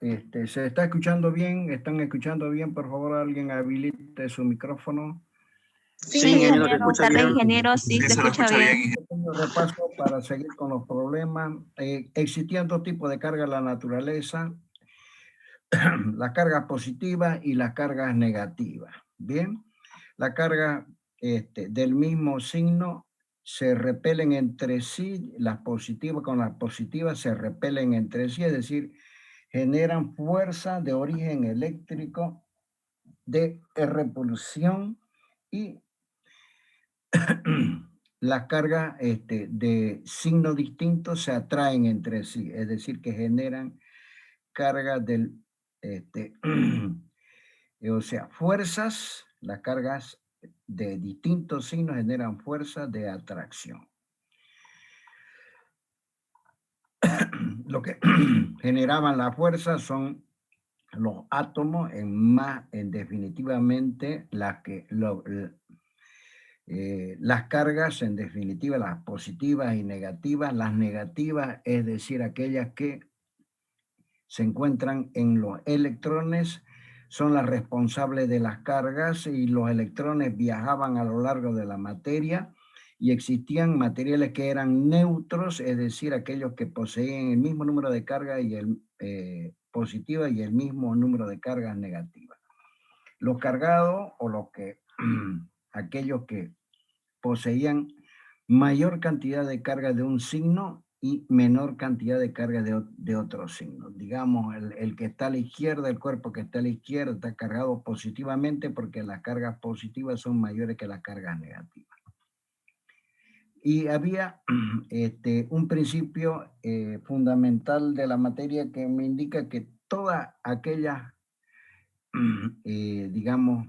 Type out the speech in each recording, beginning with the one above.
¿Se está escuchando bien? ¿Están escuchando bien? Por favor, alguien habilite su micrófono. Sí, Sí, ingeniero, se ingeniero, escucha tarde, bien. ingeniero, sí, se se lo escucha escucha bien. bien. Un pequeño repaso para seguir con los problemas. Existían dos tipos de carga en la naturaleza, las cargas positivas y las cargas negativas. Bien, la carga del mismo signo se repelen entre sí, las positivas con las positivas se repelen entre sí, es decir, generan fuerza de origen eléctrico de repulsión y las cargas de signos distintos se atraen entre sí, es decir, que generan cargas o sea, fuerzas, las cargas de distintos signos generan fuerzas de atracción. Lo que generaban la fuerza son los átomos, en definitivamente las cargas, en definitiva, las positivas y negativas. Las negativas, es decir, aquellas que se encuentran en los electrones, son las responsables de las cargas, y los electrones viajaban a lo largo de la materia y existían materiales que eran neutros, es decir, aquellos que poseían el mismo número de cargas positivas y el mismo número de cargas negativas. Los cargados o aquellos que poseían mayor cantidad de carga de un signo y menor cantidad de carga de otro signo. Digamos, el que está a la izquierda, el cuerpo que está a la izquierda está cargado positivamente porque las cargas positivas son mayores que las cargas negativas. Y había un principio fundamental de la materia que me indica que todas aquellas, digamos,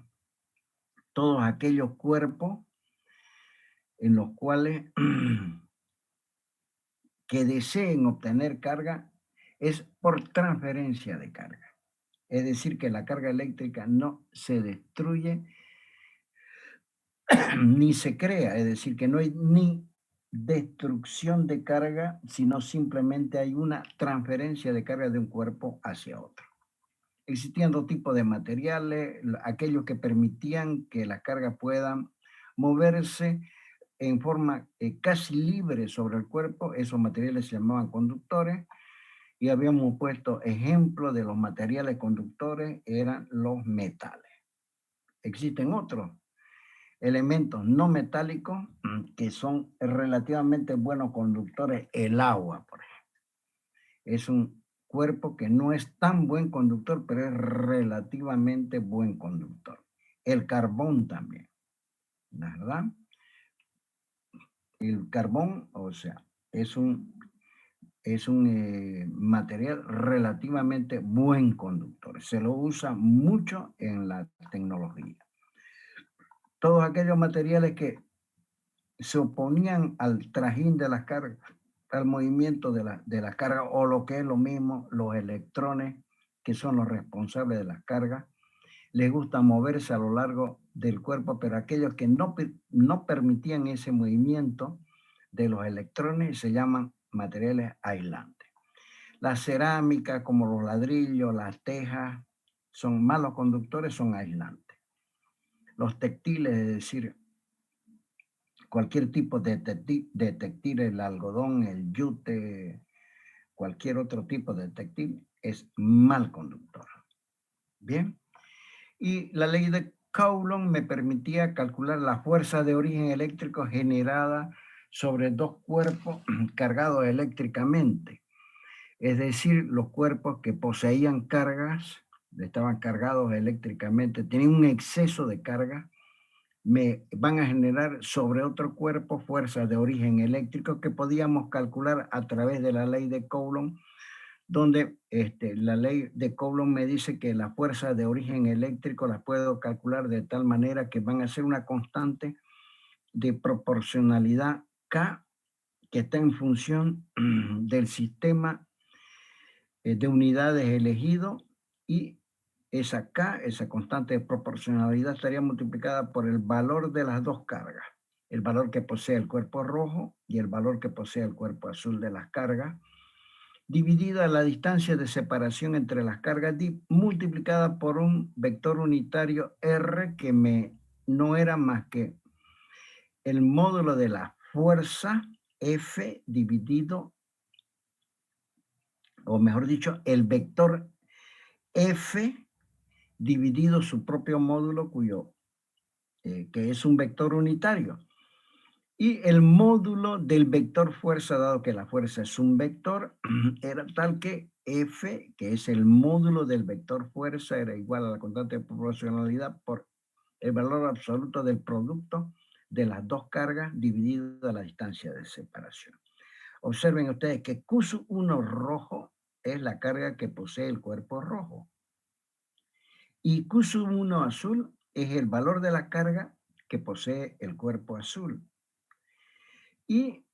todos aquellos cuerpos en los cuales que deseen obtener carga es por transferencia de carga. Es decir, que la carga eléctrica no se destruye ni se crea, es decir, que no hay ni destrucción de carga, sino simplemente hay una transferencia de carga de un cuerpo hacia otro. Existían dos tipos de materiales, aquellos que permitían que la carga pueda moverse en forma casi libre sobre el cuerpo. Esos materiales se llamaban conductores, y habíamos puesto ejemplo de los materiales conductores, eran los metales. Existen otros elementos no metálicos que son relativamente buenos conductores. El agua, por ejemplo, es un cuerpo que no es tan buen conductor, pero es relativamente buen conductor. El carbón también, ¿verdad? El carbón, o sea, es un material relativamente buen conductor. Se lo usa mucho en la tecnología. Todos aquellos materiales que se oponían al trajín de las cargas, al movimiento de la carga, o lo que es lo mismo, los electrones, que son los responsables de las cargas, les gusta moverse a lo largo del cuerpo, pero aquellos que no permitían ese movimiento de los electrones se llaman materiales aislantes. La cerámica, como los ladrillos, las tejas, son malos conductores, son aislantes. Los textiles, es decir, cualquier tipo de textil, el algodón, el yute, cualquier otro tipo de textil, es mal conductor. Bien. Y la ley de Coulomb me permitía calcular la fuerza de origen eléctrico generada sobre dos cuerpos cargados eléctricamente. Es decir, los cuerpos que poseían cargas, estaban cargados eléctricamente, tenían un exceso de carga, me van a generar sobre otro cuerpo fuerzas de origen eléctrico que podíamos calcular a través de la ley de Coulomb, donde la ley de Coulomb me dice que la fuerza de origen eléctrico las puedo calcular de tal manera que van a ser una constante de proporcionalidad K, que está en función del sistema de unidades elegido, y esa K, esa constante de proporcionalidad, estaría multiplicada por el valor de las dos cargas, el valor que posee el cuerpo rojo y el valor que posee el cuerpo azul de las cargas, dividida la distancia de separación entre las cargas multiplicada por un vector unitario R que no era más que el módulo de la fuerza F dividido, o mejor dicho, el vector F dividido su propio módulo que es un vector unitario. Y el módulo del vector fuerza, dado que la fuerza es un vector, era tal que F, que es el módulo del vector fuerza, era igual a la constante de proporcionalidad por el valor absoluto del producto de las dos cargas dividido la distancia de separación. Observen ustedes que Q1 rojo es la carga que posee el cuerpo rojo. Y Q1 azul es el valor de la carga que posee el cuerpo azul. Y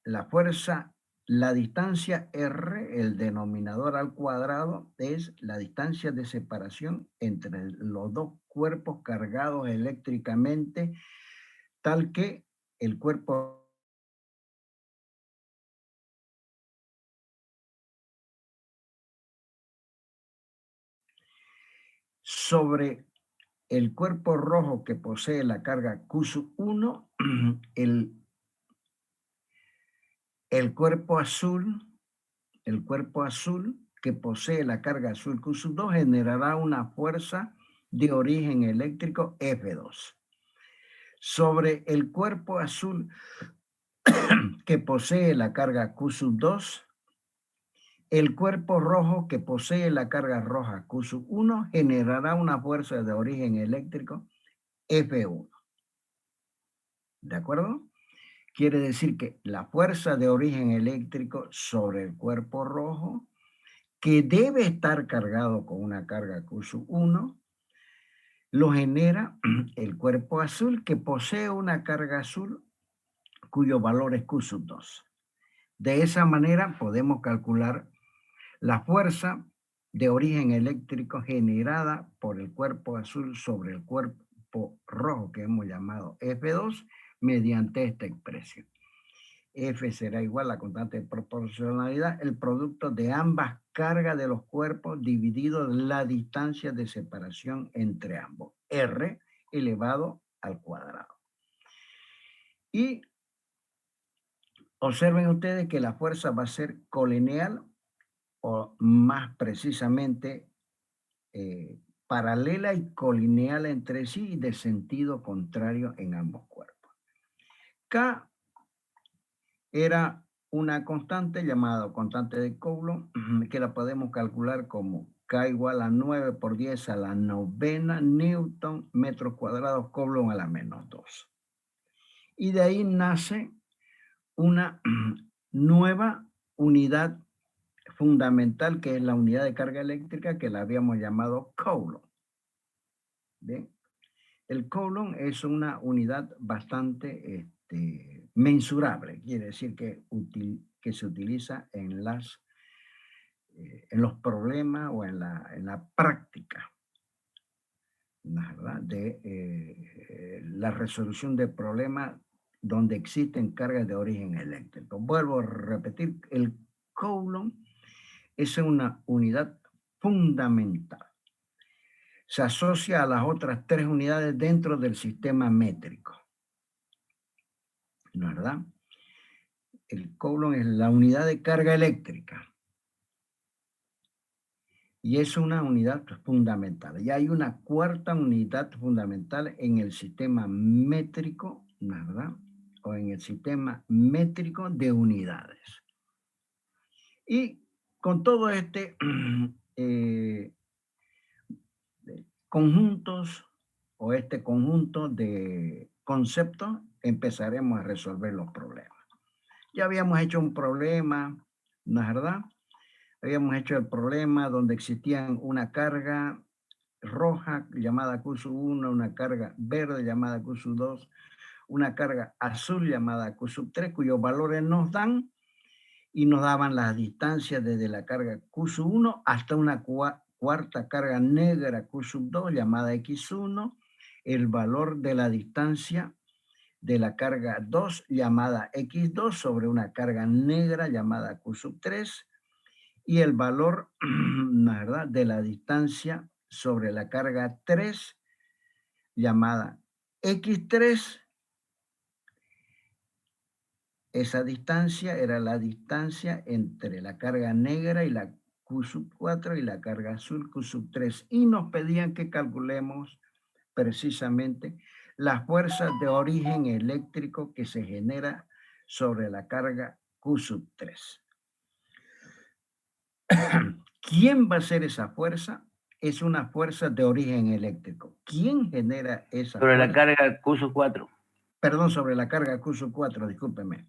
la fuerza, la distancia R, el denominador al cuadrado, es la distancia de separación entre los dos cuerpos cargados eléctricamente, tal que el cuerpo sobre el cuerpo rojo que posee la carga Q1, el cuerpo azul que posee la carga azul Q2 generará una fuerza de origen eléctrico F2. Sobre el cuerpo azul que posee la carga Q2, el cuerpo rojo que posee la carga roja Q1 generará una fuerza de origen eléctrico F1. ¿De acuerdo? Quiere decir que la fuerza de origen eléctrico sobre el cuerpo rojo, que debe estar cargado con una carga Q1, lo genera el cuerpo azul que posee una carga azul cuyo valor es Q2. De esa manera podemos calcular la fuerza de origen eléctrico generada por el cuerpo azul sobre el cuerpo rojo que hemos llamado F2 mediante esta expresión. F será igual a la constante de proporcionalidad, el producto de ambas cargas de los cuerpos dividido la distancia de separación entre ambos, R elevado al cuadrado. Y observen ustedes que la fuerza va a ser colineal, o más precisamente paralela y colineal entre sí y de sentido contrario en ambos cuerpos. K era una constante llamada constante de Coulomb, que la podemos calcular como K igual a 9 por 10 a la novena Newton metros cuadrados Coulomb a la menos 2. Y de ahí nace una nueva unidad fundamental, que es la unidad de carga eléctrica, que la habíamos llamado Coulomb. ¿Bien? El Coulomb es una unidad bastante mensurable, quiere decir que se utiliza en los problemas o en la práctica, ¿verdad? De la resolución de problemas donde existen cargas de origen eléctrico. Vuelvo a repetir, el Coulomb es una unidad fundamental. Se asocia a las otras tres unidades dentro del sistema métrico, ¿no es verdad? El Coulomb es la unidad de carga eléctrica y es una unidad fundamental. Y hay una cuarta unidad fundamental en el sistema métrico, ¿no es verdad? O en el sistema métrico de unidades. Y con todo conjuntos o este conjunto de conceptos empezaremos a resolver los problemas. Ya habíamos hecho un problema, ¿no es verdad? Habíamos hecho el problema donde existían una carga roja llamada Q1, una carga verde llamada Q2, una carga azul llamada Q3, cuyos valores nos dan y nos daban las distancias desde la carga Q1 hasta una cuarta carga negra Q2 llamada X1, el valor de la distancia de la carga 2 llamada X2 sobre una carga negra llamada Q3 y el valor, la verdad, de la distancia sobre la carga 3 llamada X3. Esa distancia era la distancia entre la carga negra y la Q4 y la carga azul Q3. Y nos pedían que calculemos precisamente las fuerzas de origen eléctrico que se genera sobre la carga Q3. ¿Quién va a ser esa fuerza? Es una fuerza de origen eléctrico. ¿Quién genera esa Sobre la fuerza? carga Q4. Perdón, sobre la carga Q4, discúlpeme.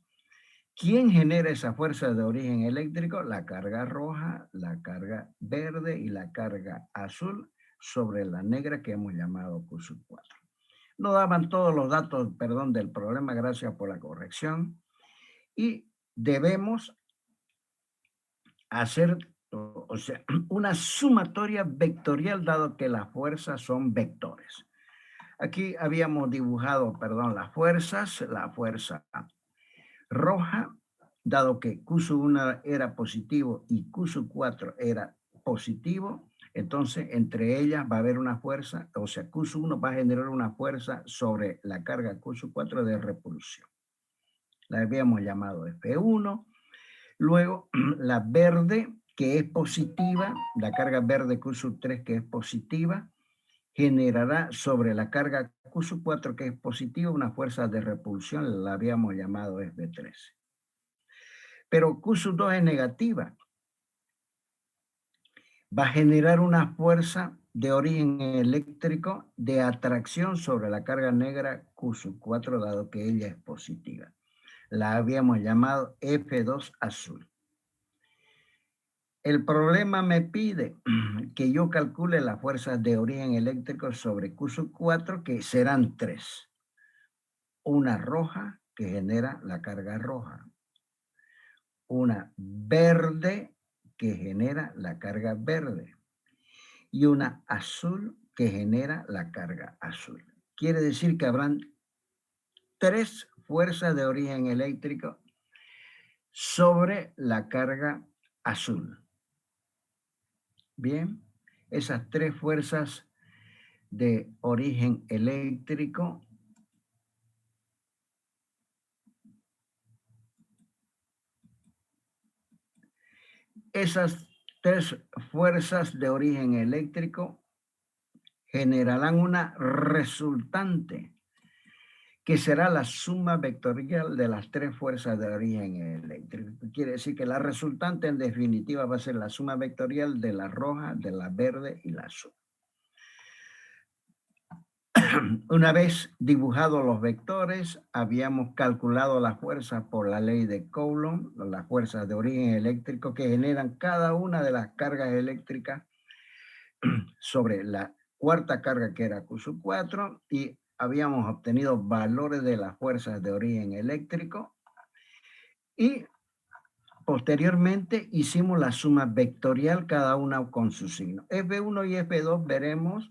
¿Quién genera esa fuerza de origen eléctrico? La carga roja, la carga verde y la carga azul sobre la negra que hemos llamado Q4. No daban todos los datos, perdón, del problema, gracias por la corrección. Y debemos hacer, o sea, una sumatoria vectorial dado que las fuerzas son vectores. Aquí habíamos dibujado, perdón, las fuerzas, la fuerza roja, dado que Q1 era positivo y Q4 era positivo, entonces entre ellas va a haber una fuerza, o sea, Q1 va a generar una fuerza sobre la carga Q4 de repulsión. La habíamos llamado F1. Luego la verde, que es positiva, la carga verde Q3 que es positiva, generará sobre la carga Q4 que es positiva una fuerza de repulsión, la habíamos llamado F3. Pero Q2 es negativa. Va a generar una fuerza de origen eléctrico de atracción sobre la carga negra Q4, dado que ella es positiva. La habíamos llamado F2 azul. El problema me pide que yo calcule las fuerzas de origen eléctrico sobre Q4, que serán 3. Una roja, que genera la carga roja. Una verde, que genera la carga verde. Y una azul, que genera la carga azul. Quiere decir que habrán 3 fuerzas de origen eléctrico sobre la carga azul. Bien, esas 3 fuerzas de origen eléctrico esas 3 fuerzas de origen eléctrico generarán una resultante que será la suma vectorial de las 3 fuerzas de origen eléctrico. Quiere decir que la resultante en definitiva va a ser la suma vectorial de la roja, de la verde y la azul. Una vez dibujados los vectores, habíamos calculado las fuerzas por la ley de Coulomb, las fuerzas de origen eléctrico que generan cada una de las cargas eléctricas sobre la cuarta carga que era Q4 y habíamos obtenido valores de las fuerzas de origen eléctrico y posteriormente hicimos la suma vectorial cada una con su signo. F1 y F2 veremos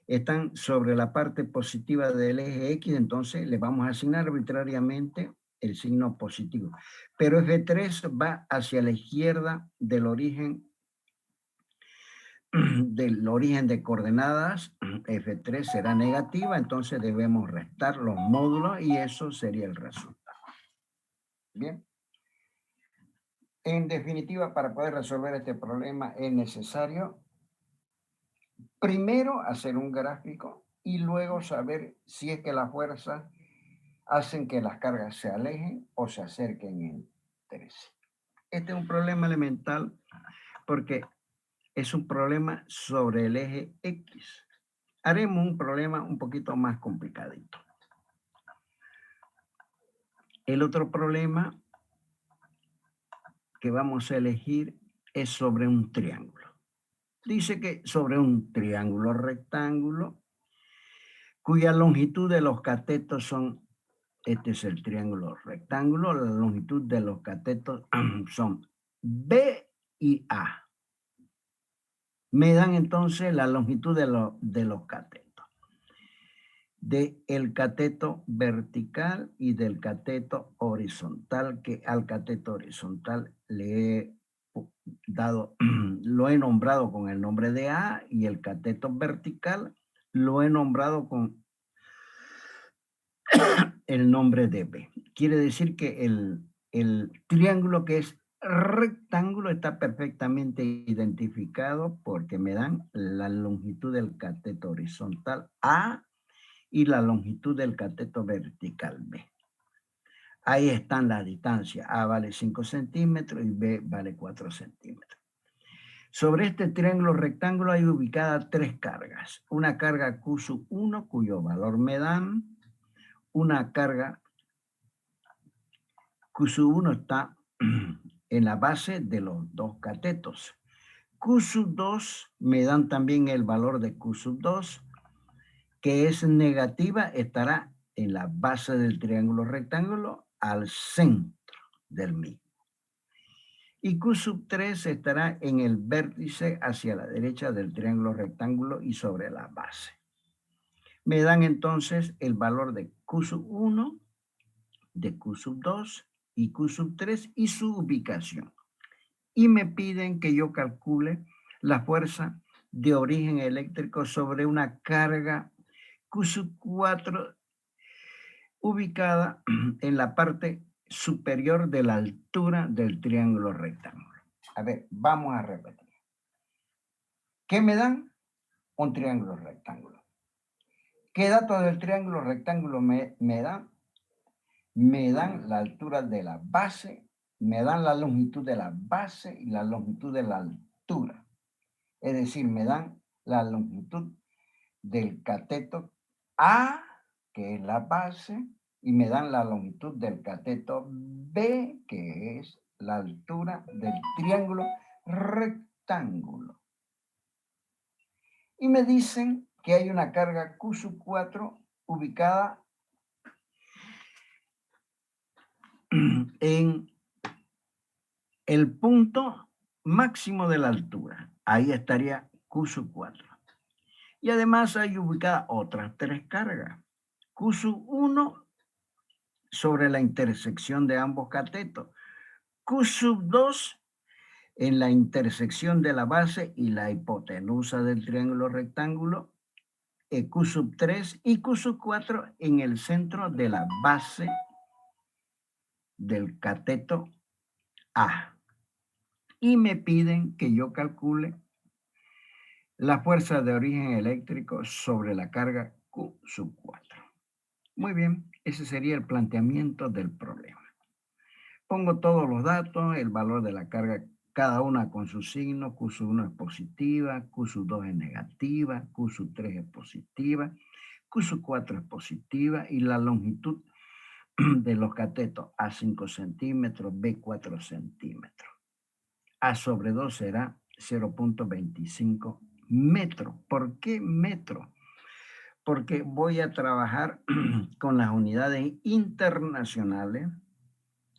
están sobre la parte positiva del eje X, entonces le vamos a asignar arbitrariamente el signo positivo. Pero F3 va hacia la izquierda del origen de coordenadas. F3 será negativa, entonces debemos restar los módulos y eso sería el resultado. Bien. En definitiva, para poder resolver este problema es necesario primero hacer un gráfico y luego saber si es que las fuerzas hacen que las cargas se alejen o se acerquen entre sí. Este es un problema elemental porque es un problema sobre el eje X. Haremos un problema un poquito más complicadito. El otro problema que vamos a elegir es sobre un triángulo. Dice que sobre un triángulo rectángulo cuya longitud de los catetos son, este es el triángulo rectángulo, la longitud de los catetos son B y A. Me dan entonces la longitud de los catetos. Del cateto vertical y del cateto horizontal, que al cateto horizontal le he dado, lo he nombrado con el nombre de A y el cateto vertical lo he nombrado con el nombre de B. Quiere decir que el triángulo que es rectángulo está perfectamente identificado porque me dan la longitud del cateto horizontal A y la longitud del cateto vertical B. Ahí están las distancias. A vale 5 centímetros y B vale 4 centímetros. Sobre este triángulo rectángulo hay ubicadas 3 cargas. Una carga Q sub 1, cuyo valor me dan. Una carga Q sub 1 está en la base de los dos catetos. Q sub 2 me dan también el valor de Q sub 2, que es negativa, estará en la base del triángulo rectángulo al centro del mismo. Y Q sub 3 estará en el vértice hacia la derecha del triángulo rectángulo y sobre la base. Me dan entonces el valor de Q sub 1, de Q sub 2 y Q sub 3 y su ubicación. Y me piden que yo calcule la fuerza de origen eléctrico sobre una carga Q sub 4 ubicada en la parte superior de la altura del triángulo rectángulo. A ver, vamos a repetir. ¿Qué me dan? Un triángulo rectángulo. ¿Qué datos del triángulo rectángulo me dan? Me dan la altura de la base, me dan la longitud de la base y la longitud de la altura. Es decir, me dan la longitud del cateto A, que es la base, y me dan la longitud del cateto B, que es la altura del triángulo rectángulo. Y me dicen que hay una carga Q sub 4 ubicada en el punto máximo de la altura. Ahí estaría Q sub 4. Y además hay ubicadas otras 3 cargas. Q sub 1 sobre la intersección de ambos catetos. Q sub 2 en la intersección de la base y la hipotenusa del triángulo rectángulo. Q sub 3 y Q sub 4 en el centro de la base del cateto A. Y me piden que yo calcule la fuerza de origen eléctrico sobre la carga Q sub 4. Muy bien, ese sería el planteamiento del problema. Pongo todos los datos, el valor de la carga, cada una con su signo. Q sub 1 es positiva, Q sub 2 es negativa, Q sub 3 es positiva, Q sub 4 es positiva y la longitud de los catetos A 5 centímetros, B 4 centímetros. A sobre 2 será 0.25 metros. ¿Por qué metro? Porque voy a trabajar con las unidades internacionales,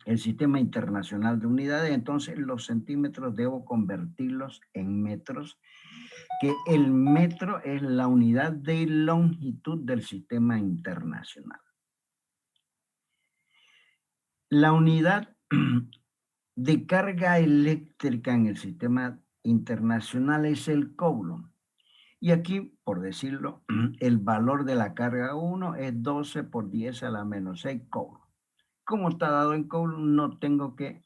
el sistema internacional de unidades, entonces los centímetros debo convertirlos en metros, que el metro es la unidad de longitud del sistema internacional. La unidad de carga eléctrica en el sistema internacional es el coulomb. Y aquí, por decirlo, el valor de la carga 1 es 12 por 10 a la menos 6 coulomb. Como está dado en coulomb, no tengo que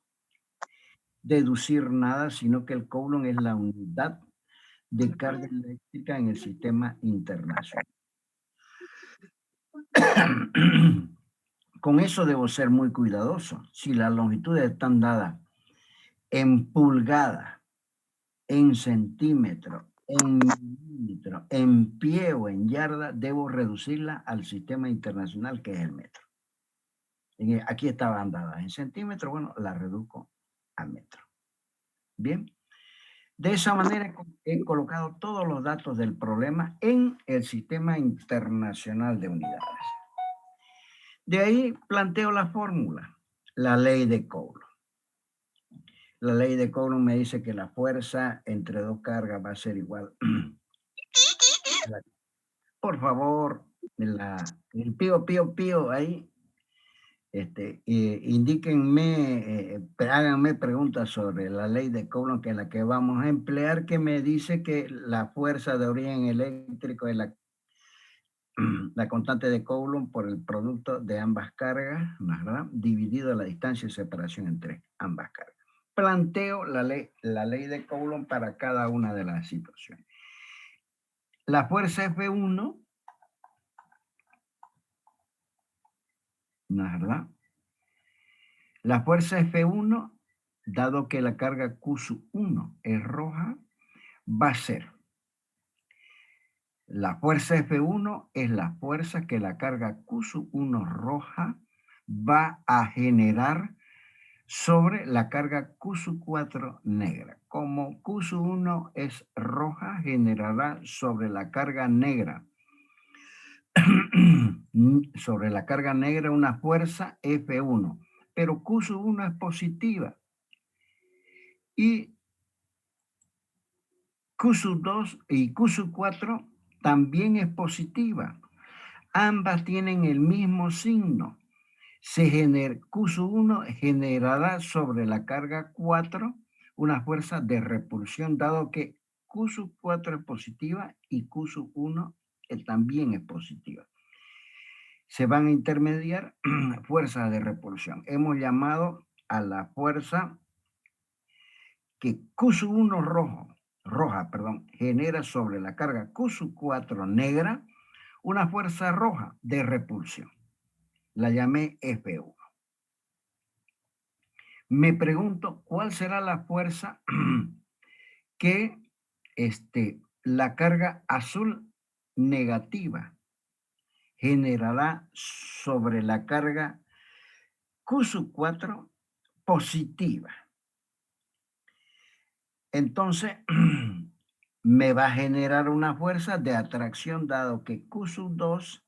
deducir nada, sino que el coulomb es la unidad de carga eléctrica en el sistema internacional. Con eso debo ser muy cuidadoso. Si las longitudes están dadas en pulgadas, en centímetros, en milímetros, en pie o en yarda, debo reducirla al sistema internacional que es el metro. Aquí estaban dadas en centímetros, bueno, la reduzco a metro. Bien. De esa manera he colocado todos los datos del problema en el sistema internacional de unidades. De ahí planteo la fórmula, la ley de Coulomb. La ley de Coulomb me dice que la fuerza entre dos cargas va a ser igual. Por favor, el pío, pío, pío ahí. Indíquenme, háganme preguntas sobre la ley de Coulomb, que es la que vamos a emplear, que me dice que la fuerza de origen eléctrico es la constante de Coulomb por el producto de ambas cargas, ¿verdad? Dividido la distancia de separación entre ambas cargas. Planteo la ley de Coulomb para cada una de las situaciones. La fuerza F1, ¿no es verdad? La fuerza F1, dado que la carga Q1 es roja, va a ser, la fuerza F1 es la fuerza que la carga Q1 roja va a generar sobre la carga Q4 negra. Como Q1 es roja, generará sobre la carga negra sobre la carga negra una fuerza F1, pero Q1 es positiva y Q2 y Q4 también es positiva. Ambas tienen el mismo signo. Q1 generará sobre la carga 4 una fuerza de repulsión, dado que Q4 es positiva y Q1 también es positiva. Se van a intermediar fuerzas de repulsión. Hemos llamado a la fuerza que Q1 roja, genera sobre la carga Q4 negra una fuerza roja de repulsión. La llamé F1. Me pregunto cuál será la fuerza que la carga azul negativa generará sobre la carga Q4 positiva. Entonces, me va a generar una fuerza de atracción, dado que Q2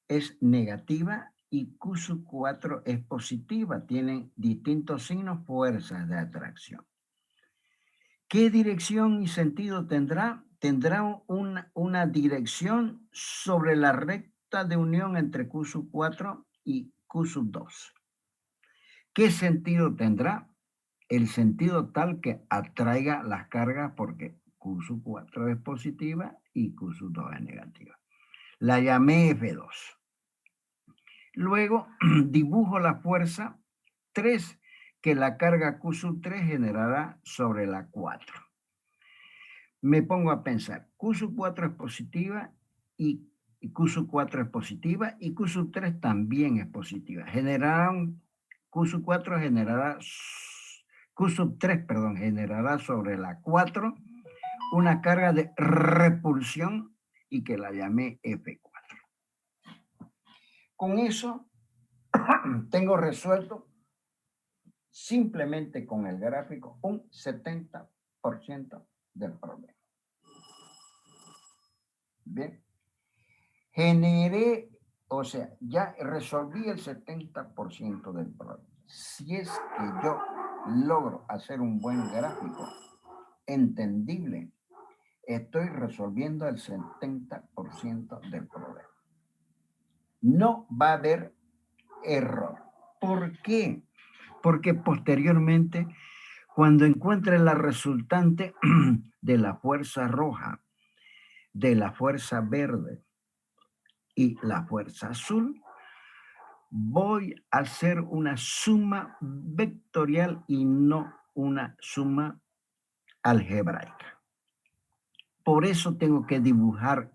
es negativa y Q4 es positiva. Tienen distintos signos, fuerzas de atracción. ¿Qué dirección y sentido tendrá? Tendrá una dirección sobre la recta de unión entre Q4 y Q2. ¿Qué sentido tendrá? El sentido tal que atraiga las cargas, porque Q4 es positiva y Q2 es negativa. La llamé F2. Luego dibujo la fuerza 3 que la carga Q3 generará sobre la 4. Me pongo a pensar, Q4 es positiva y Q4 es positiva y Q3 también es positiva. Q4 generará, Q3, generará sobre la 4 una carga de repulsión y que la llamé F4. Con eso tengo resuelto simplemente con el gráfico un 70% del problema. Bien, ya resolví el 70% del problema. Si es que yo logro hacer un buen gráfico entendible, estoy resolviendo el 70% del problema. No va a haber error. ¿Por qué? Porque posteriormente, cuando encuentre la resultante de la fuerza roja, de la fuerza verde y la fuerza azul, voy a hacer una suma vectorial y no una suma algebraica. Por eso tengo que dibujar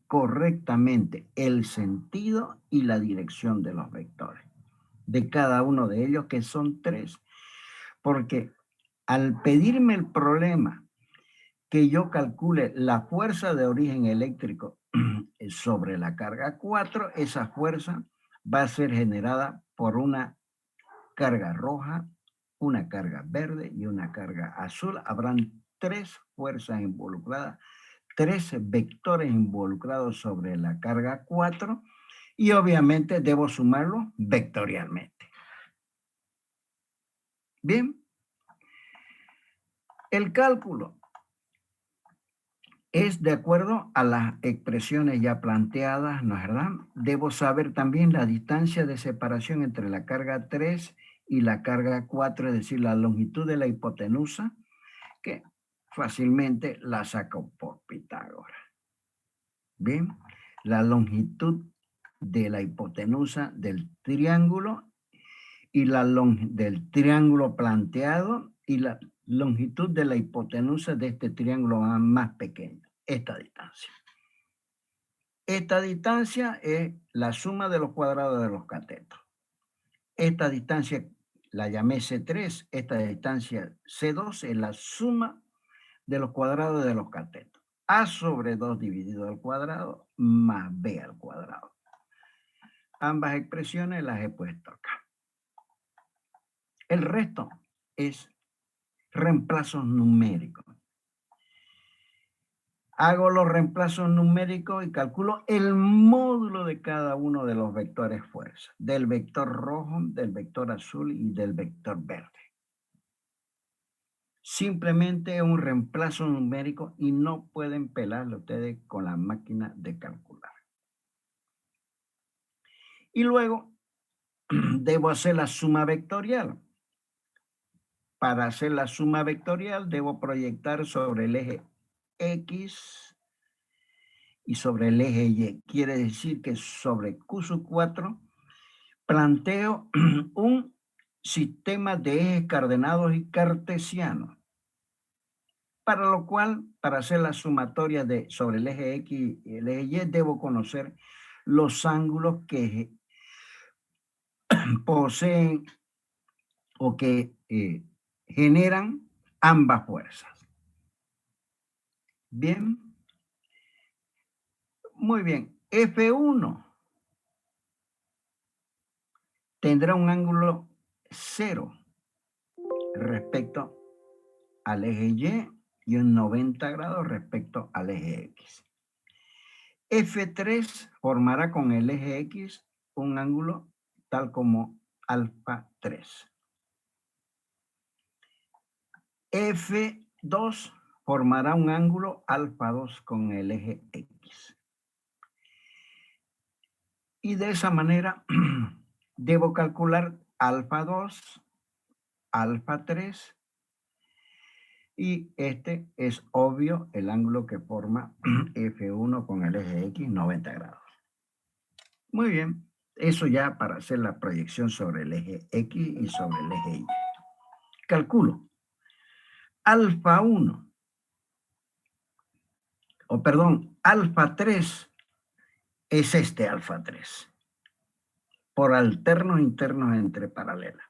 correctamente el sentido y la dirección de los vectores, de cada uno de ellos, que son 3. Porque al pedirme el problema que yo calcule la fuerza de origen eléctrico sobre la carga 4, esa fuerza va a ser generada por una carga roja, una carga verde y una carga azul. Habrán 3 fuerzas involucradas, 3 vectores involucrados sobre la carga 4 y obviamente debo sumarlo vectorialmente. Bien, el cálculo es de acuerdo a las expresiones ya planteadas, ¿no es verdad? Debo saber también la distancia de separación entre la carga 3 y la carga 4, es decir, la longitud de la hipotenusa, que fácilmente la saco por Pitágoras. Bien, la longitud de la hipotenusa del triángulo y del triángulo planteado y la longitud de la hipotenusa de este triángulo más pequeño, esta distancia. Esta distancia es la suma de los cuadrados de los catetos. Esta distancia la llamé C3, esta distancia C2 es la suma de los cuadrados de los catetos. A sobre 2 dividido al cuadrado más B al cuadrado. Ambas expresiones las he puesto acá. El resto es reemplazos numéricos. Hago los reemplazos numéricos y calculo el módulo de cada uno de los vectores fuerza, del vector rojo, del vector azul y del vector verde. Simplemente es un reemplazo numérico y no pueden pelarlo ustedes con la máquina de calcular. Y luego debo hacer la suma vectorial. Para hacer la suma vectorial debo proyectar sobre el eje X y sobre el eje Y. Quiere decir que sobre Q sub 4 planteo un sistema de ejes coordenados y cartesianos. Para lo cual, para hacer la sumatoria sobre el eje X y el eje Y, debo conocer los ángulos que poseen o que generan ambas fuerzas. Bien. Muy bien. F1 tendrá un ángulo 0 respecto al eje y un 90 grados respecto al eje X. F3 formará con el eje X un ángulo tal como alfa 3. F2 formará un ángulo alfa 2 con el eje X. Y de esa manera debo calcular alfa 2, alfa 3, y este es obvio el ángulo que forma F1 con el eje X, 90 grados. Muy bien, eso ya para hacer la proyección sobre el eje X y sobre el eje Y. Calculo alfa 1, o perdón, alfa 3 es este alfa 3, por alternos internos entre paralelas.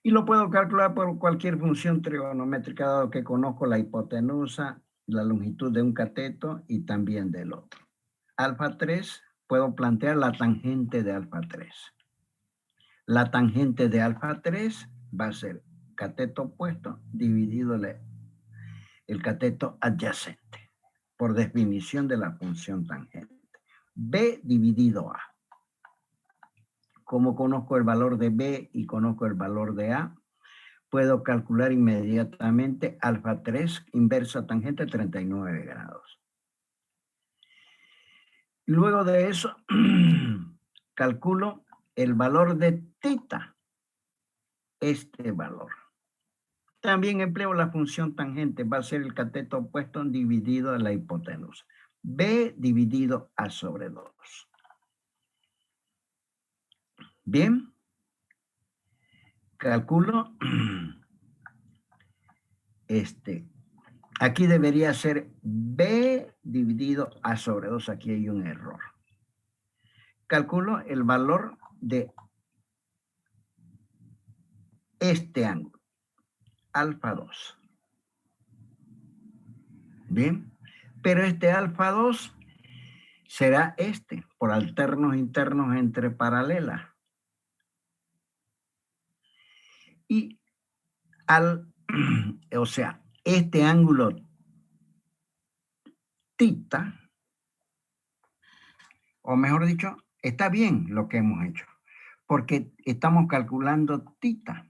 Y lo puedo calcular por cualquier función trigonométrica, dado que conozco la hipotenusa, la longitud de un cateto y también del otro. Alfa 3, puedo plantear la tangente de alfa 3. La tangente de alfa 3 va a ser cateto opuesto dividido el cateto adyacente, por definición de la función tangente. B dividido A. Como conozco el valor de B y conozco el valor de A, puedo calcular inmediatamente alfa 3 inversa tangente 39 grados. Luego de eso, calculo el valor de tita, este valor. También empleo la función tangente, va a ser el cateto opuesto dividido a la hipotenusa. B dividido A sobre 2. Bien, calculo aquí debería ser B dividido A sobre 2, aquí hay un error. Calculo el valor de este ángulo, alfa 2. Bien, pero este alfa 2 será por alternos internos entre paralelas. Y o sea, este ángulo tita, o mejor dicho, está bien lo que hemos hecho, porque estamos calculando tita.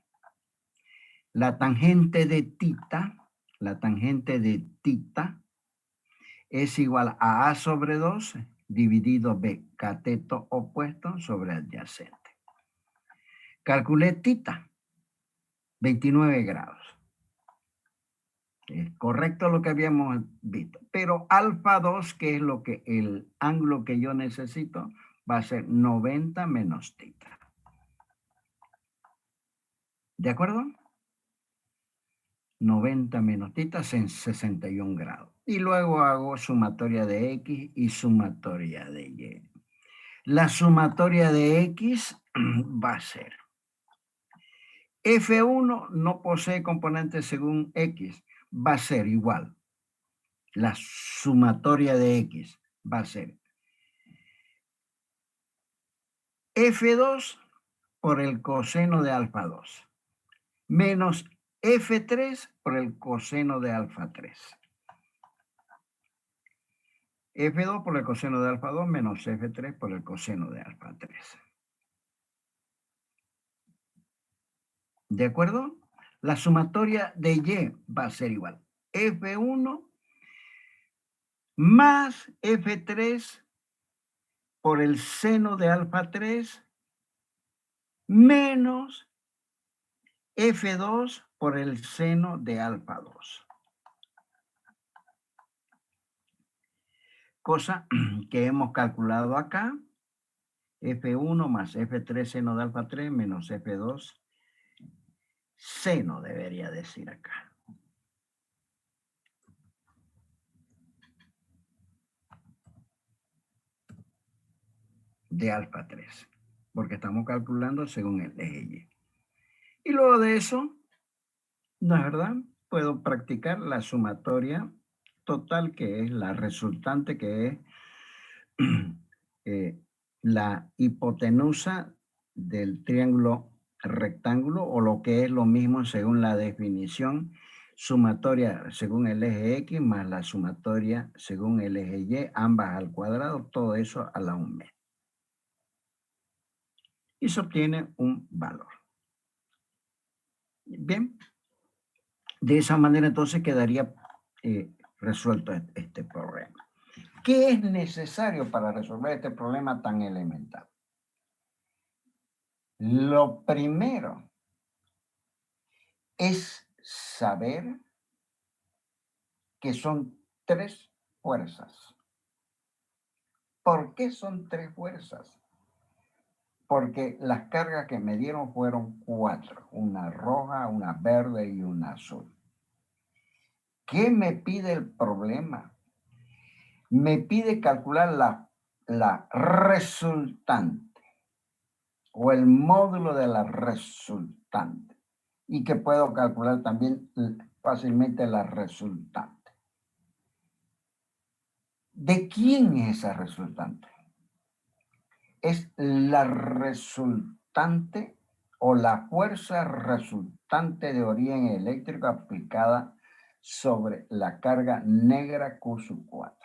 La tangente de tita es igual a A sobre 2 dividido B, cateto opuesto sobre adyacente. Calculé tita, 29 grados. Es correcto lo que habíamos visto. Pero alfa 2, que es lo que el ángulo que yo necesito, va a ser 90 menos tita. ¿De acuerdo? 90 menos tita en 61 grados. Y luego hago sumatoria de X y sumatoria de Y. La sumatoria de X va a ser F1 no posee componentes según X, va a ser igual. La sumatoria de X va a ser F2 por el coseno de alfa 2 menos F3 por el coseno de alfa 3. F2 por el coseno de alfa 2 menos F3 por el coseno de alfa 3. ¿De acuerdo? La sumatoria de Y va a ser igual. F1 más F3 por el seno de alfa 3 menos F2 por el seno de alfa 2. Cosa que hemos calculado acá. F1 más F3 seno de alfa 3 menos F2 seno, debería decir acá. De alfa 3. Porque estamos calculando según el eje Y. Y luego de eso, ¿no es verdad? Puedo practicar la sumatoria total, que es la resultante, que es la hipotenusa del triángulo rectángulo, o lo que es lo mismo según la definición, sumatoria según el eje X más la sumatoria según el eje Y, ambas al cuadrado, todo eso a la 1 y se obtiene un valor. Bien, de esa manera entonces quedaría resuelto este problema. ¿Qué es necesario para resolver este problema tan elemental? Lo primero es saber que son 3 fuerzas. ¿Por qué son 3 fuerzas? Porque las cargas que me dieron fueron 4, una roja, una verde y una azul. ¿Qué me pide el problema? Me pide calcular la resultante o el módulo de la resultante, y que puedo calcular también fácilmente la resultante. ¿De quién es esa resultante? Es la resultante o la fuerza resultante de origen eléctrico aplicada sobre la carga negra Q4.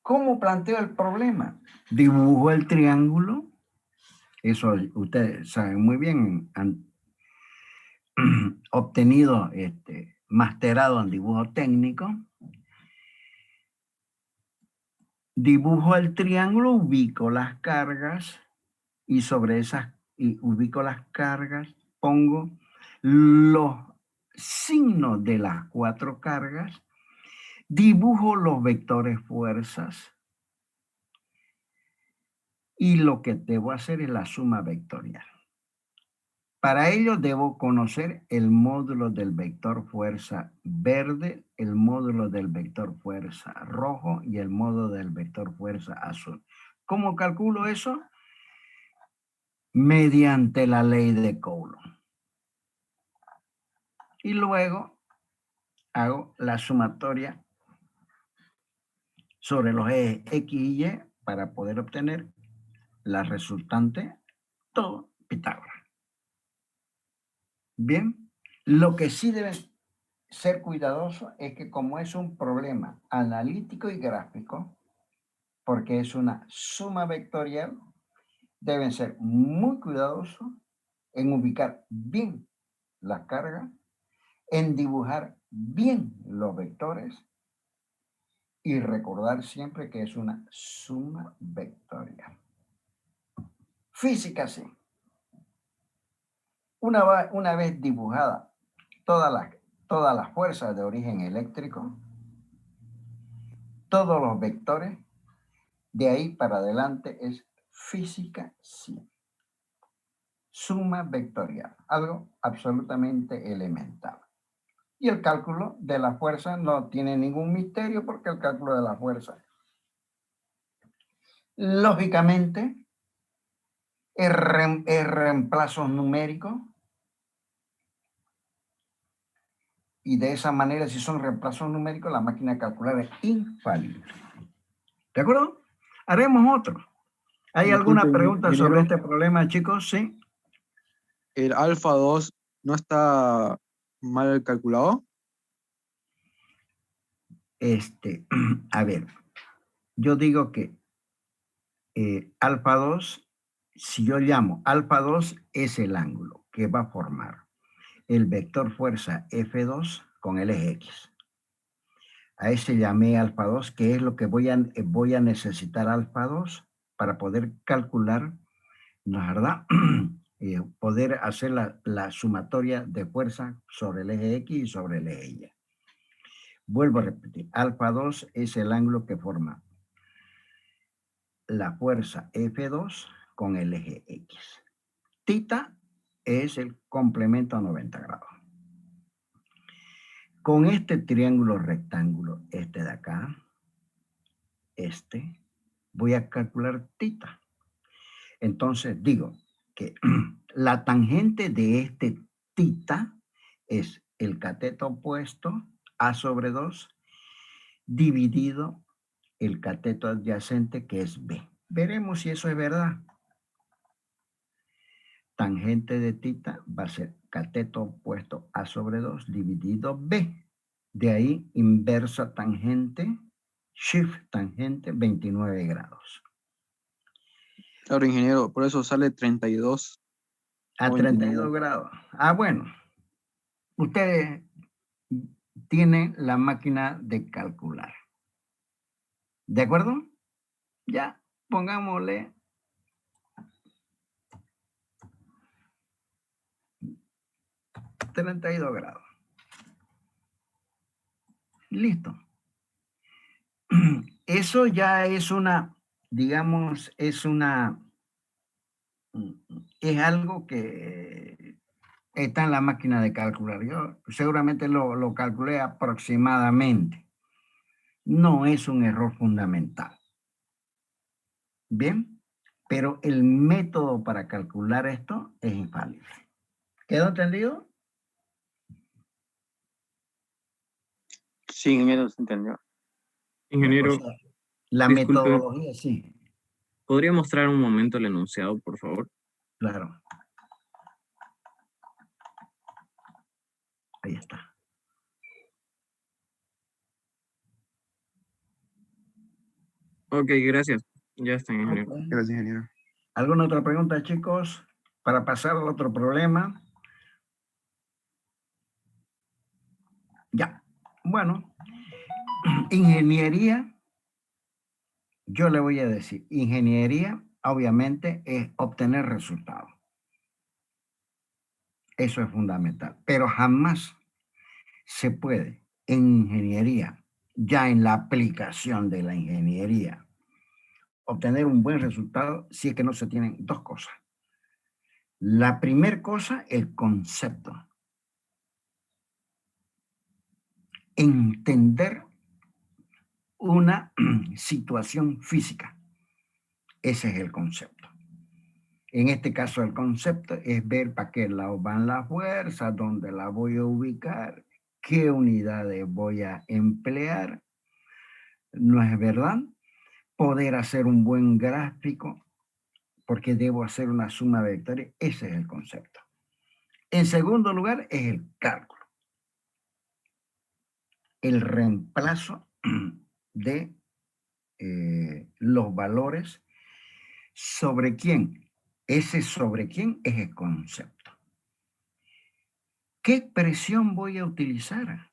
¿Cómo planteo el problema? Dibujo el triángulo. Eso ustedes saben muy bien, han obtenido, masterado en dibujo técnico. Dibujo el triángulo, ubico las cargas y sobre esas, ubico las cargas, pongo los signos de las 4 cargas, dibujo los vectores fuerzas y lo que debo hacer es la suma vectorial. Para ello debo conocer el módulo del vector fuerza verde, el módulo del vector fuerza rojo y el módulo del vector fuerza azul. ¿Cómo calculo eso? Mediante la ley de Coulomb. Y luego hago la sumatoria sobre los ejes X y Y para poder obtener la resultante, todo Pitágoras. Bien, lo que sí debe ser cuidadoso es que, como es un problema analítico y gráfico, porque es una suma vectorial, deben ser muy cuidadosos en ubicar bien la carga, en dibujar bien los vectores y recordar siempre que es una suma vectorial. Física sí. Una vez dibujada todas las fuerzas de origen eléctrico, todos los vectores, de ahí para adelante es física sí. Suma vectorial, algo absolutamente elemental. Y el cálculo de la fuerza no tiene ningún misterio porque el cálculo de la fuerza, lógicamente, es reemplazo numérico. Y de esa manera, si son reemplazos numéricos, la máquina de calcular es infalible. ¿De acuerdo? Haremos otro. ¿Hay alguna pregunta sobre este problema, chicos? Sí. ¿El alfa 2 no está mal calculado? A ver, yo digo que alfa 2, si yo llamo alfa 2, es el ángulo que va a formar el vector fuerza F2 con el eje X. A ese llamé alfa 2, que es lo que voy a necesitar alfa 2 para poder calcular, ¿no es verdad? Poder hacer la sumatoria de fuerza sobre el eje X y sobre el eje Y. Vuelvo a repetir, alfa 2 es el ángulo que forma la fuerza F2 con el eje X. Tita es el complemento a 90 grados. Con este triángulo rectángulo, este de acá, voy a calcular tita. Entonces digo que la tangente de este tita es el cateto opuesto A sobre 2 dividido el cateto adyacente que es B. Veremos si eso es verdad. Tangente de tita va a ser cateto opuesto A sobre 2 dividido B. De ahí inversa tangente, shift tangente 29 grados. Claro, ingeniero, por eso sale 32. A 32 grados. Bueno. Ustedes tienen la máquina de calcular. ¿De acuerdo? Ya, pongámosle 32 grados. Listo. Eso ya es una, digamos, es algo que está en la máquina de calcular. Yo seguramente lo calculé aproximadamente. No es un error fundamental. Bien, pero el método para calcular esto es infalible. ¿Quedó entendido? Sí, ingeniero, se entendió. Ingeniero, O sea, la disculpe, metodología, sí. ¿podría mostrar un momento el enunciado, por favor? Claro. Ahí está. Ok, gracias. Ya está, ingeniero. Okay. Gracias, ingeniero. ¿Alguna otra pregunta, chicos? Para pasar al otro problema. Ya. Bueno, ingeniería, yo le voy a decir, ingeniería obviamente es obtener resultados. Eso es fundamental. Pero jamás se puede en ingeniería, ya en la aplicación de la ingeniería, obtener un buen resultado si es que no se tienen dos cosas. La primera cosa, el concepto. Entender una situación física. Ese es el concepto. En este caso, el concepto es ver para qué lado van las fuerzas, dónde las voy a ubicar, qué unidades voy a emplear. ¿No es verdad? Poder hacer un buen gráfico, porque debo hacer una suma de vectores. Ese es el concepto. En segundo lugar, es el cálculo. El reemplazo de los valores sobre quién. Ese sobre quién es el concepto. ¿Qué expresión voy a utilizar?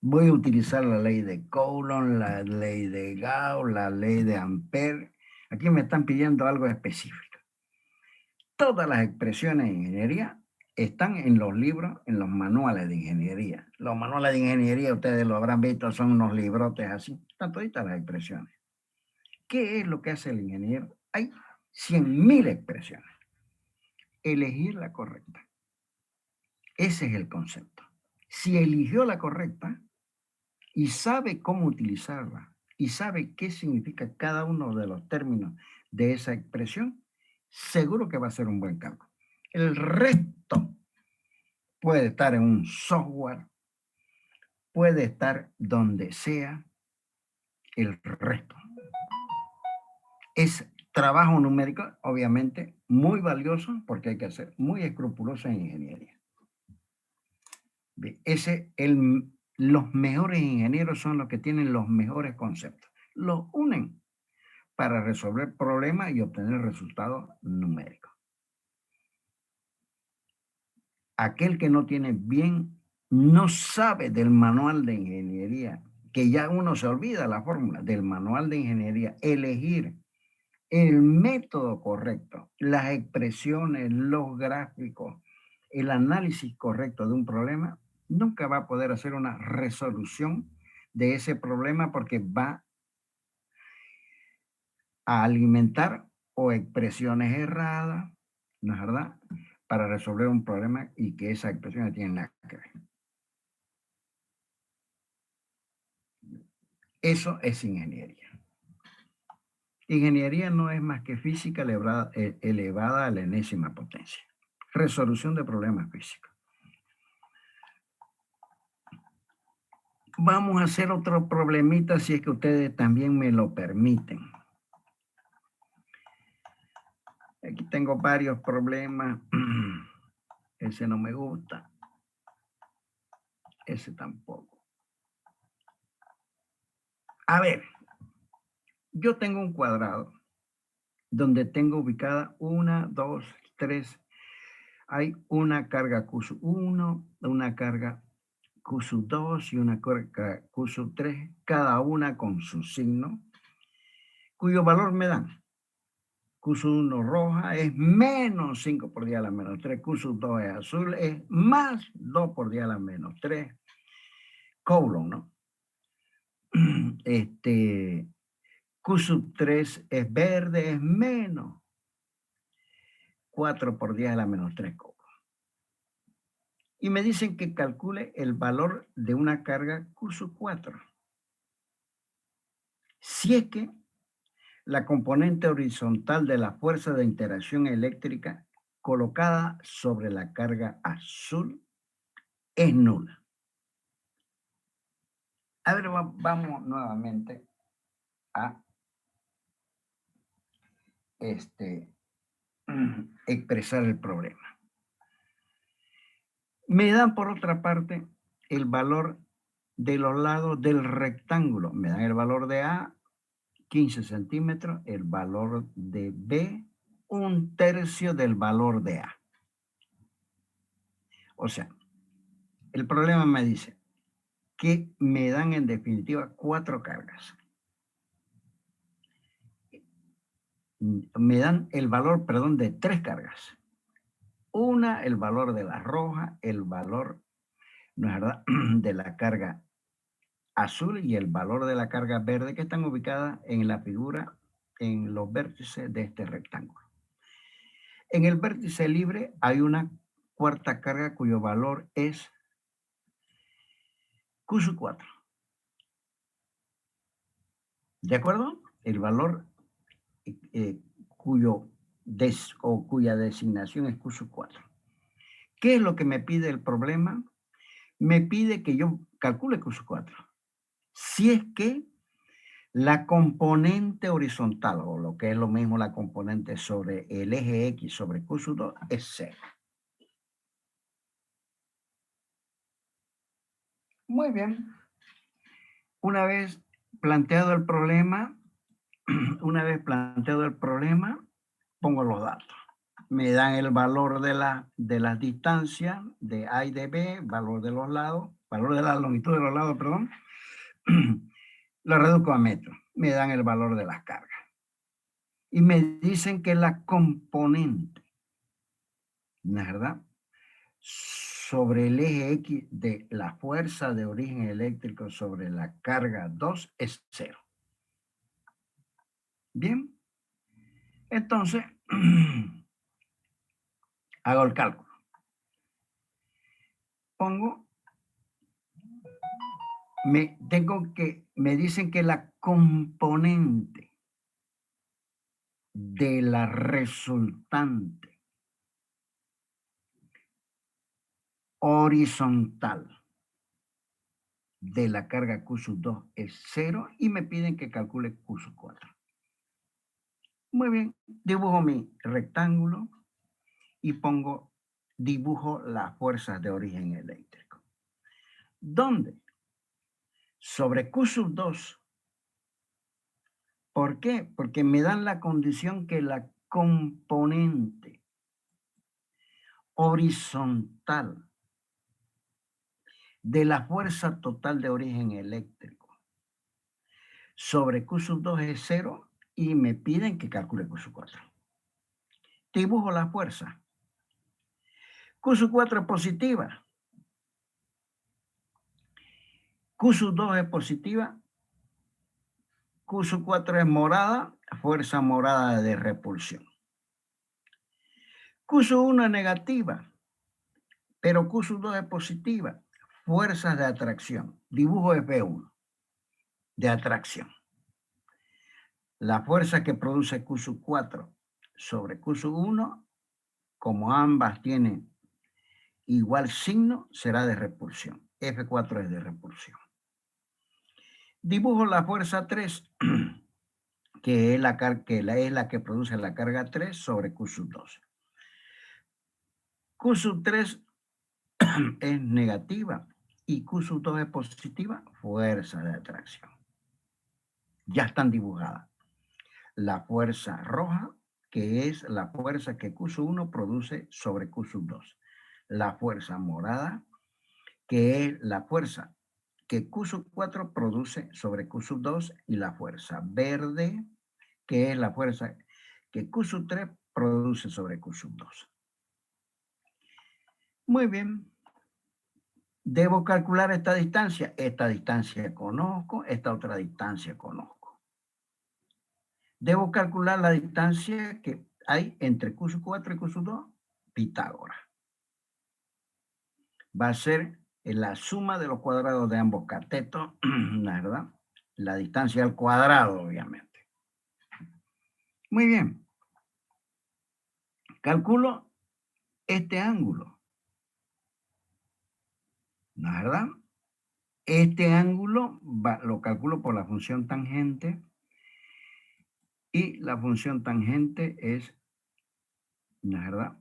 Voy a utilizar la ley de Coulomb, la ley de Gauss, la ley de Ampère. Aquí me están pidiendo algo específico. Todas las expresiones de ingeniería están en los libros, en los manuales de ingeniería. Los manuales de ingeniería, ustedes lo habrán visto, son unos librotes así. Están todas las expresiones. ¿Qué es lo que hace el ingeniero? Hay 100.000 expresiones. Elegir la correcta. Ese es el concepto. Si eligió la correcta y sabe cómo utilizarla y sabe qué significa cada uno de los términos de esa expresión, seguro que va a ser un buen cálculo. El resto puede estar en un software, puede estar donde sea, el resto. Es trabajo numérico, obviamente, muy valioso porque hay que ser muy escrupuloso en ingeniería. Los mejores ingenieros son los que tienen los mejores conceptos. Los unen para resolver problemas y obtener resultados numéricos. Aquel que no tiene bien, no sabe del manual de ingeniería, que ya uno se olvida la fórmula del manual de ingeniería, elegir el método correcto, las expresiones, los gráficos, el análisis correcto de un problema, nunca va a poder hacer una resolución de ese problema porque va a alimentar o expresiones erradas, ¿no es verdad?, para resolver un problema y que esas expresiones tienen nada que ver. Eso es ingeniería. Ingeniería no es más que física elevada a la enésima potencia. Resolución de problemas físicos. Vamos a hacer otro problemita si es que ustedes también me lo permiten. Aquí tengo varios problemas. Ese no me gusta. Ese tampoco. A ver, yo tengo un cuadrado donde tengo ubicada 1, 2, 3. Hay una carga Q1, una carga Q2 y una carga Q3, cada una con su signo, cuyo valor me dan. Q1 roja es menos 5 por 10 a la menos 3, Q2 es azul, es más 2 por 10 a la menos 3. Coulomb, ¿no? Q3 es verde, es menos 4 por 10 a la menos 3 Coulomb. Y me dicen que calcule el valor de una carga Q4. Si es que la componente horizontal de la fuerza de interacción eléctrica colocada sobre la carga azul es nula. A ver, vamos nuevamente a expresar el problema. Me dan por otra parte el valor de los lados del rectángulo. Me dan el valor de A, 15 centímetros, el valor de B, 1/3 del valor de A. O sea, el problema me dice que me dan en definitiva 4 cargas. Me dan el valor, perdón, de 3 cargas. Una, el valor de la roja, el valor, ¿no es verdad?, de la carga azul y el valor de la carga verde, que están ubicadas en la figura, en los vértices de este rectángulo. En el vértice libre hay una cuarta carga cuyo valor es Q4. ¿De acuerdo? El valor cuya designación es Q4. ¿Qué es lo que me pide el problema? Me pide que yo calcule Q4. Si es que la componente horizontal, o lo que es lo mismo la componente sobre el eje X sobre Q2, es 0. Muy bien. Una vez planteado el problema, pongo los datos. me dan el valor de las distancias de A y de B, valor de los lados, valor de la longitud de los lados, perdón. Lo reduzco a metros. Me dan el valor de las cargas. Y me dicen que la componente, ¿no es verdad?, sobre el eje X de la fuerza de origen eléctrico sobre la carga 2 es 0. Bien. Entonces, hago el cálculo. Pongo, me dicen que la componente de la resultante horizontal de la carga Q sub 2 es 0 y me piden que calcule Q sub 4. Muy bien, dibujo mi rectángulo y dibujo las fuerzas de origen eléctrico. ¿Dónde? Sobre Q sub 2. ¿Por qué? Porque me dan la condición que la componente horizontal de la fuerza total de origen eléctrico sobre Q sub 2 es 0 y me piden que calcule Q sub 4. Dibujo la fuerza. Q sub 4 es positiva. Q sub 2 es positiva. Q sub 4 es morada, fuerza morada de repulsión. Q sub 1 es negativa, pero Q sub 2 es positiva. Fuerzas de atracción. Dibujo F1 de atracción. La fuerza que produce Q sub 4 sobre Q sub 1, como ambas tienen igual signo, será de repulsión. F4 es de repulsión. Dibujo la fuerza 3, que es la que produce la carga 3 sobre Q sub 2. Q sub 3 es negativa y Q sub 2 es positiva, fuerza de atracción. Ya están dibujadas. La fuerza roja, que es la fuerza que Q sub 1 produce sobre Q sub 2. La fuerza morada, que es la fuerza que Q sub 4 produce sobre Q sub 2, y la fuerza verde, que es la fuerza que Q sub 3 produce sobre Q sub 2. Muy bien. Debo calcular esta distancia. Esta distancia conozco, esta otra distancia conozco. Debo calcular la distancia que hay entre Q sub 4 y Q sub 2, Pitágoras. Va a ser la suma de los cuadrados de ambos catetos, ¿verdad? La distancia al cuadrado, obviamente. Muy bien. Calculo este ángulo, ¿no es verdad? Este ángulo lo calculo por la función tangente, y la función tangente es, ¿no es verdad?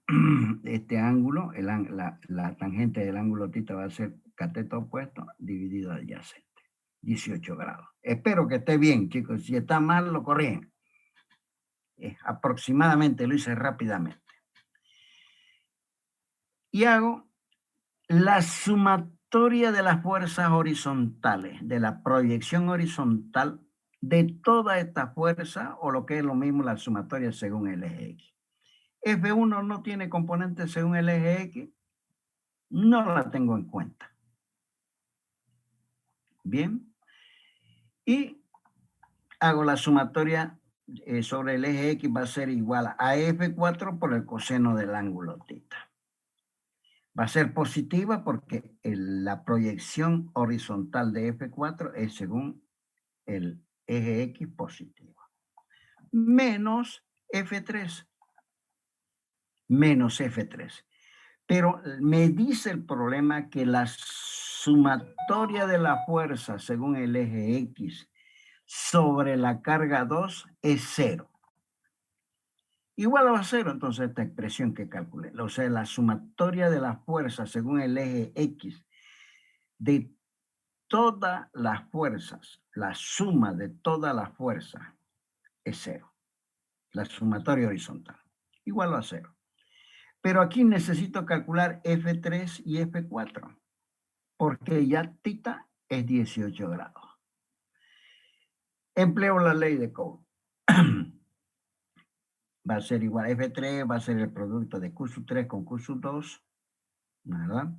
Este ángulo, la tangente del ángulo θ va a ser cateto opuesto dividido adyacente, 18 grados. Espero que esté bien, chicos. Si está mal, lo corrigen. Aproximadamente, lo hice rápidamente. Y hago la sumatoria de las fuerzas horizontales, de la proyección horizontal de toda esta fuerza, o lo que es lo mismo, la sumatoria según el eje X. F1 no tiene componente según el eje X, no la tengo en cuenta. Bien. Y hago la sumatoria sobre el eje X, va a ser igual a F4 por el coseno del ángulo θ. Va a ser positiva porque la proyección horizontal de F4 es según el eje X positivo. Menos F3. Menos F3. Pero me dice el problema que la sumatoria de la fuerza según el eje X sobre la carga 2 es 0. Igual a 0, entonces esta expresión que calculé. O sea, la sumatoria de las fuerzas según el eje X de todas las fuerzas, la suma de todas las fuerzas es 0. La sumatoria horizontal. Igual a 0. Pero aquí necesito calcular F3 y F4, porque ya tita es 18 grados. Empleo la ley de Cole. Va a ser igual a F3, va a ser el producto de Q sub 3 con Q sub 2, ¿verdad?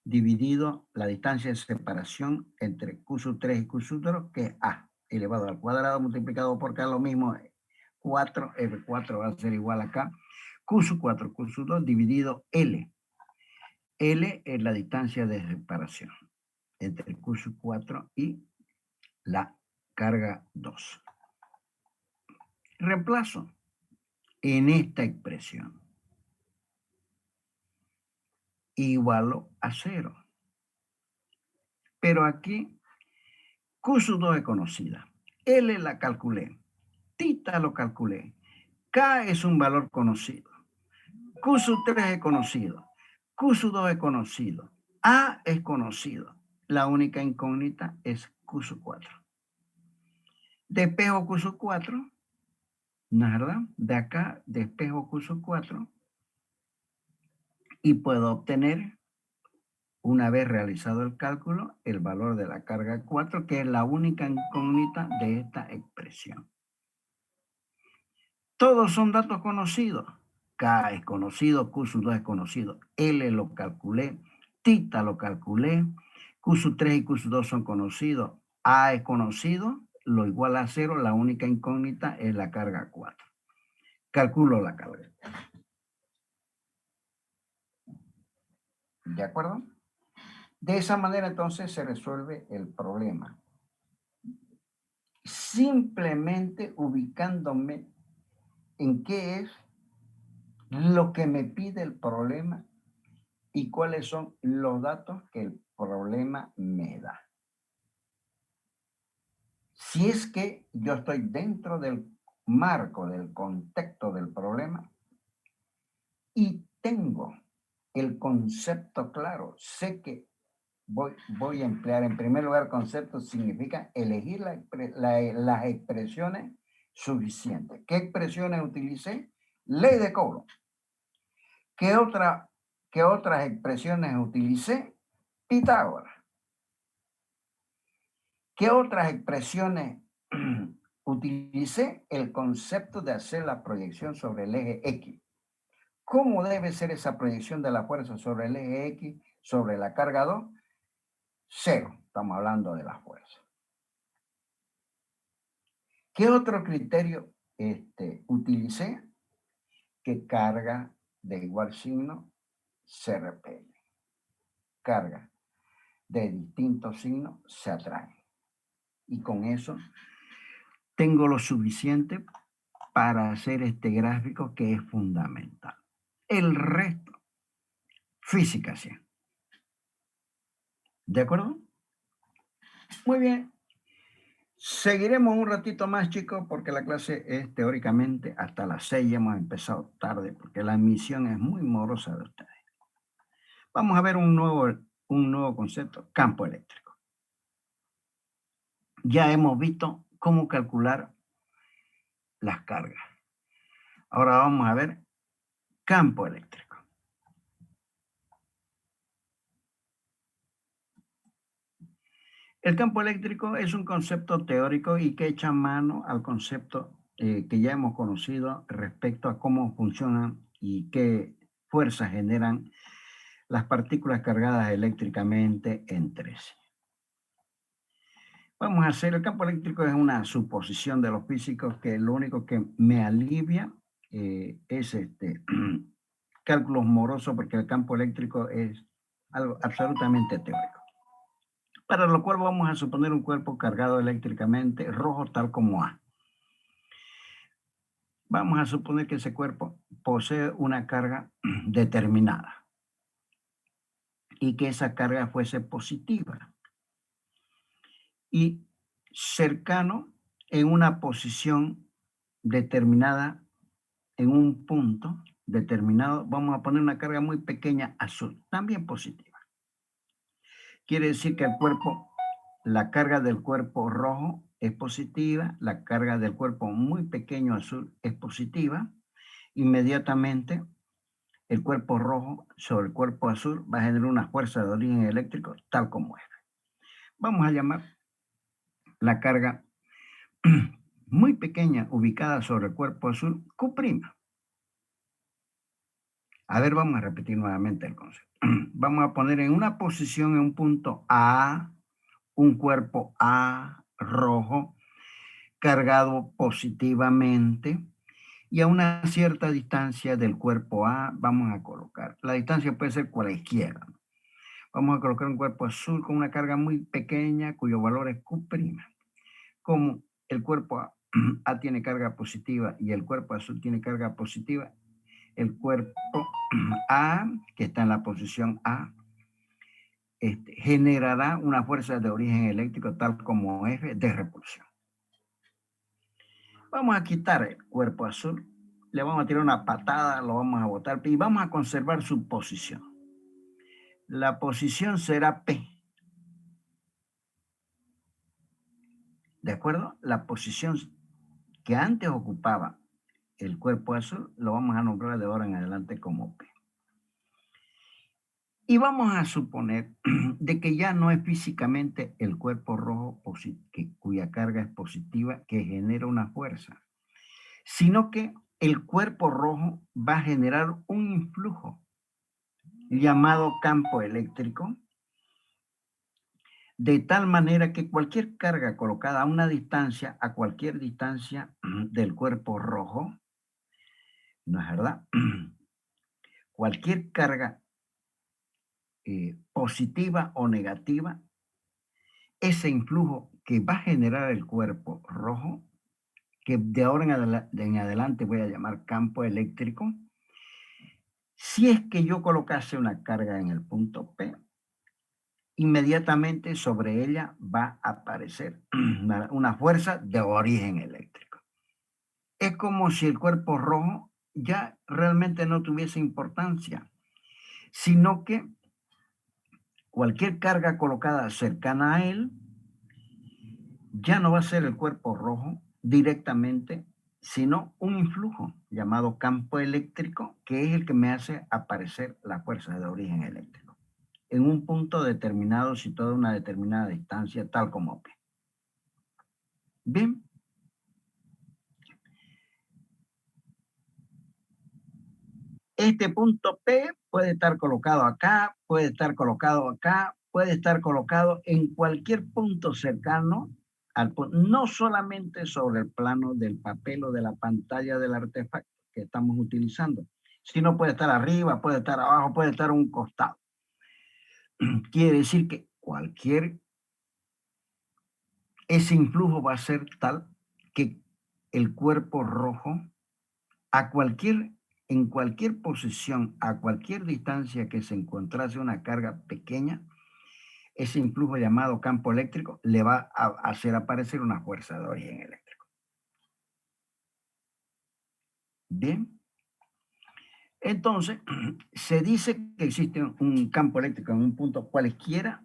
Dividido la distancia de separación entre Q sub 3 y Q sub 2, que es A elevado al cuadrado multiplicado por K, lo mismo, 4, F4 va a ser igual acá, Q sub 4, Q sub 2 dividido L. L es la distancia de separación entre el Q sub 4 y la carga 2. Reemplazo en esta expresión. Igualo a 0. Pero aquí Q sub 2 es conocida. L la calculé. Tita lo calculé. K es un valor conocido. Q sub 3 es conocido. Q sub 2 es conocido. A es conocido. La única incógnita es Q sub 4. Despejo Q sub 4. ¿No es verdad? De acá despejo Q sub 4. Y puedo obtener, una vez realizado el cálculo, el valor de la carga 4, que es la única incógnita de esta expresión. Todos son datos conocidos. K es conocido, Q sub 2 es conocido, L lo calculé, tita lo calculé, Q sub 3 y Q sub 2 son conocidos, A es conocido, lo igual a 0, la única incógnita es la carga 4. Calculo la carga. ¿De acuerdo? De esa manera entonces se resuelve el problema. Simplemente ubicándome en qué es lo que me pide el problema y cuáles son los datos que el problema me da. Si es que yo estoy dentro del marco, del contexto del problema y tengo el concepto claro, sé que voy a emplear en primer lugar concepto, significa elegir las expresiones suficientes. ¿Qué expresiones utilicé? Ley de Coulomb. ¿Qué otras expresiones utilicé? Pitágoras. ¿Qué otras expresiones utilicé? El concepto de hacer la proyección sobre el eje X. ¿Cómo debe ser esa proyección de la fuerza sobre el eje X, sobre la carga 2? 0, estamos hablando de la fuerza. ¿Qué otro criterio utilicé? Que carga de igual signo se repele. Carga de distintos signos se atraen. Y con eso tengo lo suficiente para hacer este gráfico que es fundamental. El resto, física 100. ¿De acuerdo? Muy bien. Seguiremos un ratito más, chicos, porque la clase es teóricamente hasta las 6. Hemos empezado tarde porque la emisión es muy morosa de ustedes. Vamos a ver un nuevo concepto, campo eléctrico. Ya hemos visto cómo calcular las cargas. Ahora vamos a ver campo eléctrico. El campo eléctrico es un concepto teórico y que echa mano al concepto que ya hemos conocido respecto a cómo funcionan y qué fuerzas generan las partículas cargadas eléctricamente entre sí. Vamos a hacer, el campo eléctrico es una suposición de los físicos que lo único que me alivia es cálculos morosos, porque el campo eléctrico es algo absolutamente teórico. Para lo cual vamos a suponer un cuerpo cargado eléctricamente rojo tal como A. Vamos a suponer que ese cuerpo posee una carga determinada y que esa carga fuese positiva y cercano en una posición determinada, en un punto determinado, vamos a poner una carga muy pequeña azul, también positiva. Quiere decir que el cuerpo, la carga del cuerpo rojo es positiva, la carga del cuerpo muy pequeño azul es positiva. Inmediatamente el cuerpo rojo sobre el cuerpo azul va a generar una fuerza de origen eléctrico tal como es. Vamos a llamar la carga muy pequeña ubicada sobre el cuerpo azul Q'. A ver, vamos a repetir nuevamente el concepto. Vamos a poner en una posición, en un punto A, un cuerpo A rojo cargado positivamente, y a una cierta distancia del cuerpo A vamos a colocar. La distancia puede ser cualquiera. Vamos a colocar un cuerpo azul con una carga muy pequeña cuyo valor es Q'. Como el cuerpo A tiene carga positiva y el cuerpo azul tiene carga positiva, el cuerpo A, que está en la posición A, generará una fuerza de origen eléctrico tal como F de repulsión. Vamos a quitar el cuerpo azul, le vamos a tirar una patada, lo vamos a botar y vamos a conservar su posición. La posición será P. ¿De acuerdo? La posición que antes ocupaba el cuerpo azul lo vamos a nombrar de ahora en adelante como P. Y vamos a suponer de que ya no es físicamente el cuerpo rojo cuya carga es positiva que genera una fuerza, sino que el cuerpo rojo va a generar un influjo llamado campo eléctrico, de tal manera que cualquier carga colocada a una distancia, a cualquier distancia del cuerpo rojo, ¿no es verdad? Cualquier carga positiva o negativa, ese influjo que va a generar el cuerpo rojo, que de ahora en adelante voy a llamar campo eléctrico, si es que yo colocase una carga en el punto P, inmediatamente sobre ella va a aparecer una fuerza de origen eléctrico. Es como si el cuerpo rojo ya realmente no tuviese importancia, sino que cualquier carga colocada cercana a él ya no va a ser el cuerpo rojo directamente, sino un influjo llamado campo eléctrico, que es el que me hace aparecer la fuerza de origen eléctrico en un punto determinado, situado a una determinada distancia, tal como P. Bien. Este punto P puede estar colocado acá, puede estar colocado acá, puede estar colocado en cualquier punto cercano al punto, no solamente sobre el plano del papel o de la pantalla del artefacto que estamos utilizando, sino puede estar arriba, puede estar abajo, puede estar a un costado. Quiere decir que ese influjo va a ser tal que el cuerpo rojo en cualquier posición, a cualquier distancia que se encontrase una carga pequeña, ese influjo llamado campo eléctrico le va a hacer aparecer una fuerza de origen eléctrico. Bien. Entonces, se dice que existe un campo eléctrico en un punto cualquiera,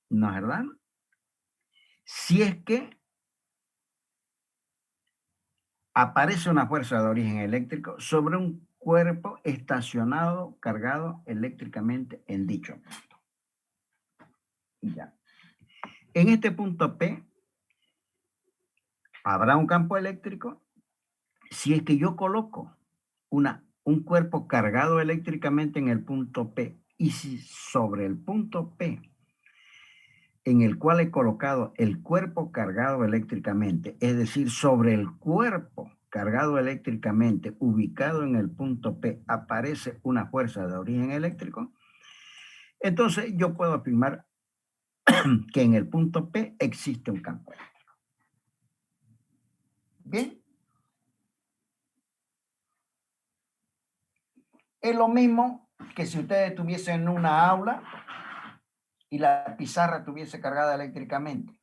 ¿no es verdad? Si es que aparece una fuerza de origen eléctrico sobre un cuerpo estacionado, cargado eléctricamente en dicho punto. Ya. En este punto P habrá un campo eléctrico si es que yo coloco un cuerpo cargado eléctricamente en el punto P y si sobre el punto P en el cual he colocado el cuerpo cargado eléctricamente, es decir, sobre el cuerpo cargado eléctricamente ubicado en el punto P aparece una fuerza de origen eléctrico, entonces yo puedo afirmar que en el punto P existe un campo eléctrico. Bien. Es lo mismo que si ustedes estuviesen en una aula y la pizarra estuviese cargada eléctricamente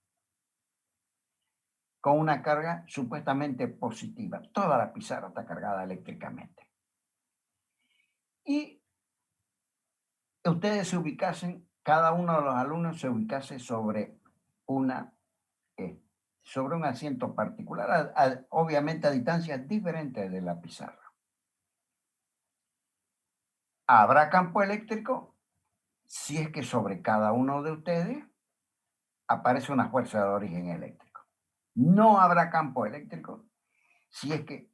con una carga supuestamente positiva. Toda la pizarra está cargada eléctricamente. Y ustedes se ubicasen, cada uno de los alumnos se ubicase sobre un asiento particular, obviamente a distancias diferentes de la pizarra. Habrá campo eléctrico si es que sobre cada uno de ustedes aparece una fuerza de origen eléctrico. No habrá campo eléctrico si es que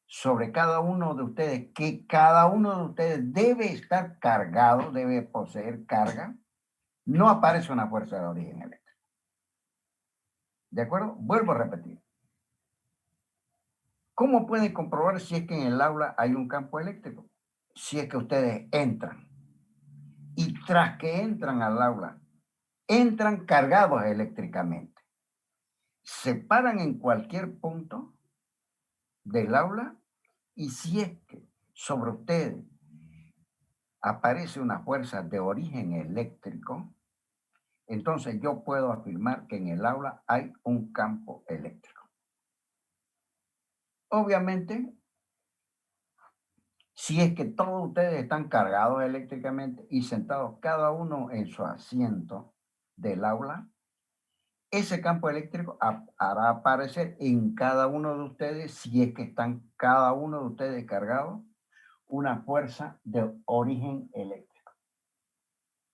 sobre cada uno de ustedes, que cada uno de ustedes debe estar cargado, debe poseer carga, no aparece una fuerza de origen eléctrico. ¿De acuerdo? Vuelvo a repetir. ¿Cómo pueden comprobar si es que en el aula hay un campo eléctrico? Si es que ustedes entran y tras que entran al aula, entran cargados eléctricamente. Se paran en cualquier punto del aula y si es que sobre ustedes aparece una fuerza de origen eléctrico, entonces yo puedo afirmar que en el aula hay un campo eléctrico. Obviamente, si es que todos ustedes están cargados eléctricamente y sentados cada uno en su asiento del aula, ese campo eléctrico hará aparecer en cada uno de ustedes, si es que están cada uno de ustedes cargados, una fuerza de origen eléctrico.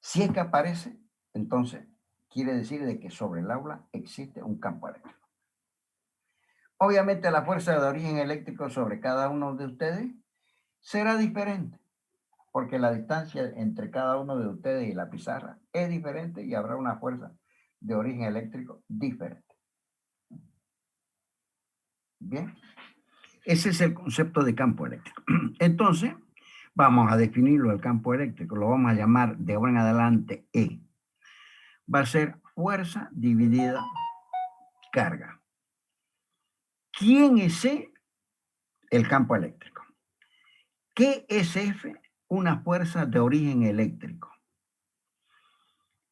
Si es que aparece, entonces quiere decir de que sobre el aula existe un campo eléctrico. Obviamente la fuerza de origen eléctrico sobre cada uno de ustedes será diferente, porque la distancia entre cada uno de ustedes y la pizarra es diferente y habrá una fuerza de origen eléctrico diferente. Bien, ese es el concepto de campo eléctrico. Entonces, vamos a definirlo el campo eléctrico, lo vamos a llamar de ahora en adelante E. Va a ser fuerza dividida carga. ¿Quién es E? El campo eléctrico. ¿Qué es F? Una fuerza de origen eléctrico.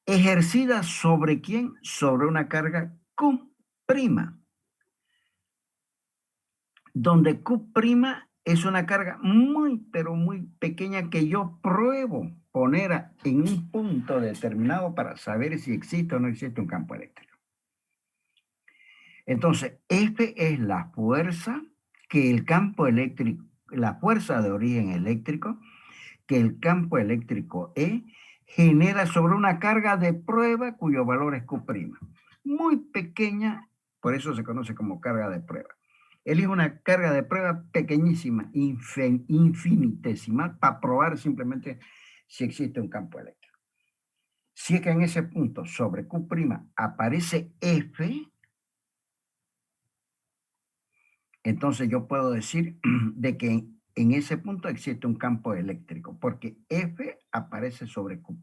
¿Ejercida sobre quién? Sobre una carga Q', donde Q' es una carga muy, pero muy pequeña que yo pruebo poner en un punto determinado para saber si existe o no existe un campo eléctrico. Entonces, F es la fuerza que el campo eléctrico, la fuerza de origen eléctrico que el campo eléctrico E genera sobre una carga de prueba cuyo valor es Q'. Muy pequeña, por eso se conoce como carga de prueba. Elige una carga de prueba pequeñísima, infinitesimal, para probar simplemente si existe un campo eléctrico. Si es que en ese punto sobre Q' aparece F, entonces yo puedo decir de que en ese punto existe un campo eléctrico, porque F aparece sobre Q'.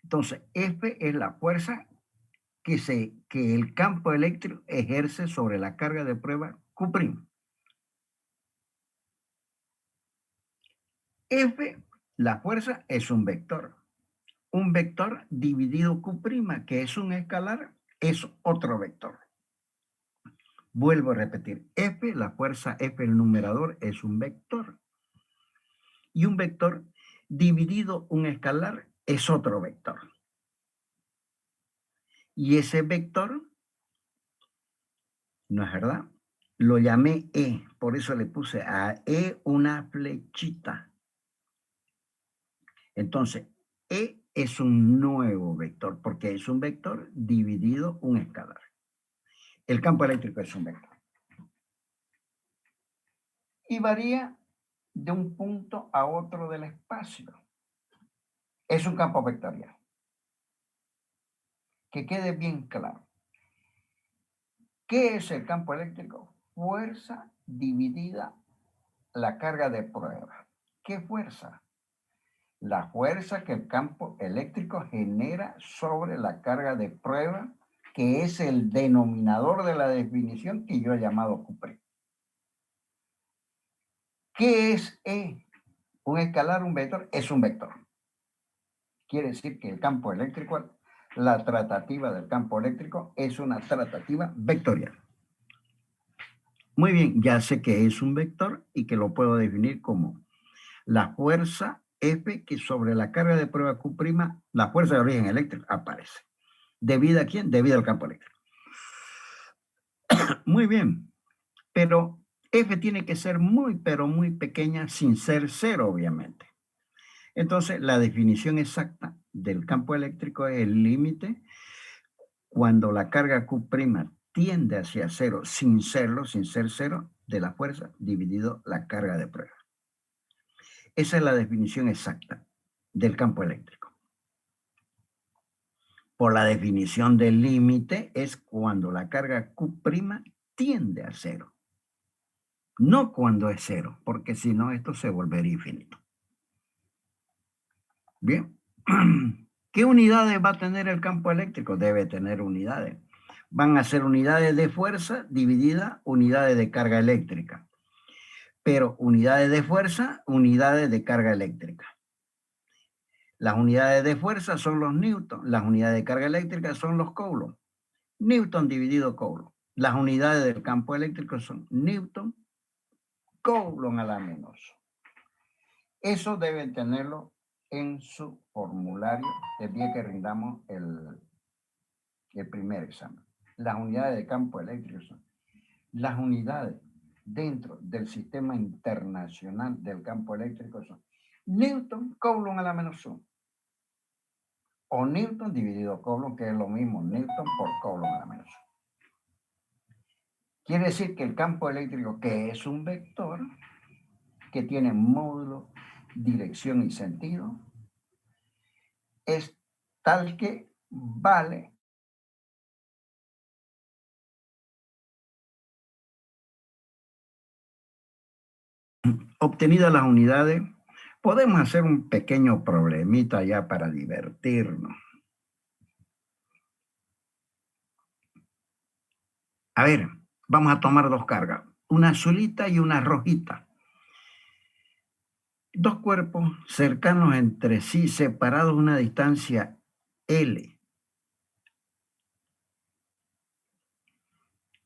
Entonces, F es la fuerza que el campo eléctrico ejerce sobre la carga de prueba Q'. F, la fuerza, es un vector. Un vector dividido Q', que es un escalar, es otro vector. Vuelvo a repetir, F, la fuerza F, el numerador, es un vector. Y un vector dividido un escalar es otro vector. Y ese vector, ¿no es verdad? Lo llamé E, por eso le puse a E una flechita. Entonces, E es un nuevo vector, porque es un vector dividido un escalar. El campo eléctrico es un vector. Y varía de un punto a otro del espacio. Es un campo vectorial. Que quede bien claro. ¿Qué es el campo eléctrico? Fuerza dividida la carga de prueba. ¿Qué fuerza? La fuerza que el campo eléctrico genera sobre la carga de prueba, que es el denominador de la definición que yo he llamado Q'. ¿Qué es E? Un escalar, un vector, es un vector. Quiere decir que el campo eléctrico, la tratativa del campo eléctrico es una tratativa vectorial. Muy bien, ya sé que es un vector y que lo puedo definir como la fuerza F que sobre la carga de prueba Q', la fuerza de origen eléctrico aparece. ¿Debido a quién? Debido al campo eléctrico. Muy bien, pero F tiene que ser muy, pero muy pequeña sin ser cero, obviamente. Entonces, la definición exacta del campo eléctrico es el límite cuando la carga Q' tiende hacia cero sin serlo, sin ser cero, de la fuerza dividido la carga de prueba. Esa es la definición exacta del campo eléctrico. Por la definición del límite es cuando la carga Q' tiende a cero. No cuando es cero, porque si no esto se volvería infinito. Bien. ¿Qué unidades va a tener el campo eléctrico? Debe tener unidades. Van a ser unidades de fuerza divididas unidades de carga eléctrica. Pero unidades de fuerza, unidades de carga eléctrica. Las unidades de fuerza son los newton, las unidades de carga eléctrica son los coulombs. Newton dividido coulomb. Las unidades del campo eléctrico son newton, coulomb a la menos. Eso deben tenerlo en su formulario el día que rindamos el primer examen. Las unidades de campo eléctrico son las unidades dentro del sistema internacional del campo eléctrico son newton, coulomb a la menos 1. O newton dividido coulomb, que es lo mismo, newton por coulomb a la menos 1. Quiere decir que el campo eléctrico, que es un vector, que tiene módulo, dirección y sentido, es tal que vale obtenidas las unidades. Podemos hacer un pequeño problemita ya para divertirnos. A ver, vamos a tomar dos cargas, una azulita y una rojita. Dos cuerpos cercanos entre sí, separados a una distancia L,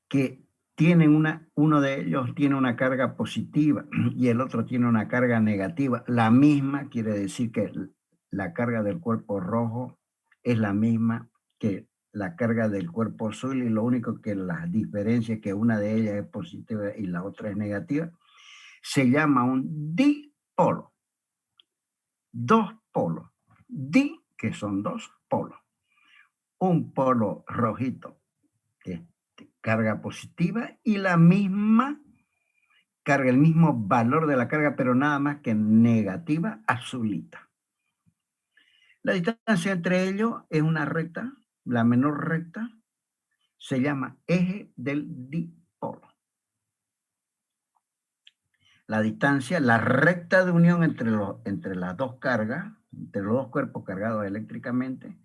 que tienen uno de ellos tiene una carga positiva y el otro tiene una carga negativa. La misma quiere decir que la carga del cuerpo rojo es la misma que la carga del cuerpo azul y lo único que la diferencia es que una de ellas es positiva y la otra es negativa. Se llama un dipolo. Dos polos. Di, que son dos polos. Un polo rojito, que es carga positiva, y la misma carga, el mismo valor de la carga, pero nada más que negativa, azulita. La distancia entre ellos es una recta, la menor recta se llama eje del dipolo. La distancia, la recta de unión entre las dos cargas, entre los dos cuerpos cargados eléctricamente,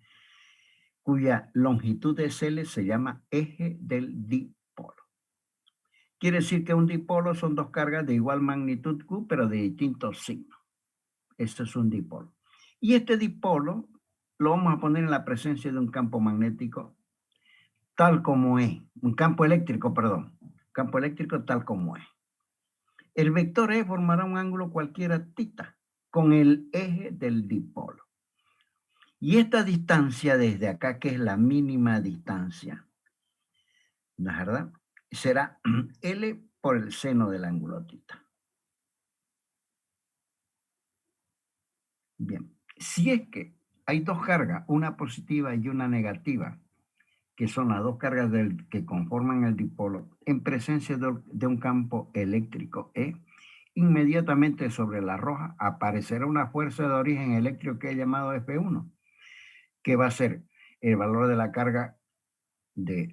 cuya longitud es L, se llama eje del dipolo. Quiere decir que un dipolo son dos cargas de igual magnitud Q, pero de distintos signos. Esto es un dipolo. Y este dipolo lo vamos a poner en la presencia de un campo magnético tal como es, un campo eléctrico, perdón, campo eléctrico tal como es. El vector E formará un ángulo cualquiera θ con el eje del dipolo. Y esta distancia desde acá, que es la mínima distancia, ¿no es verdad? Será L por el seno del ángulo θ. Bien, si es que hay dos cargas, una positiva y una negativa, que son las dos cargas que conforman el dipolo, en presencia de un campo eléctrico E, inmediatamente sobre la roja aparecerá una fuerza de origen eléctrico que he llamado F1, que va a ser el valor de la carga de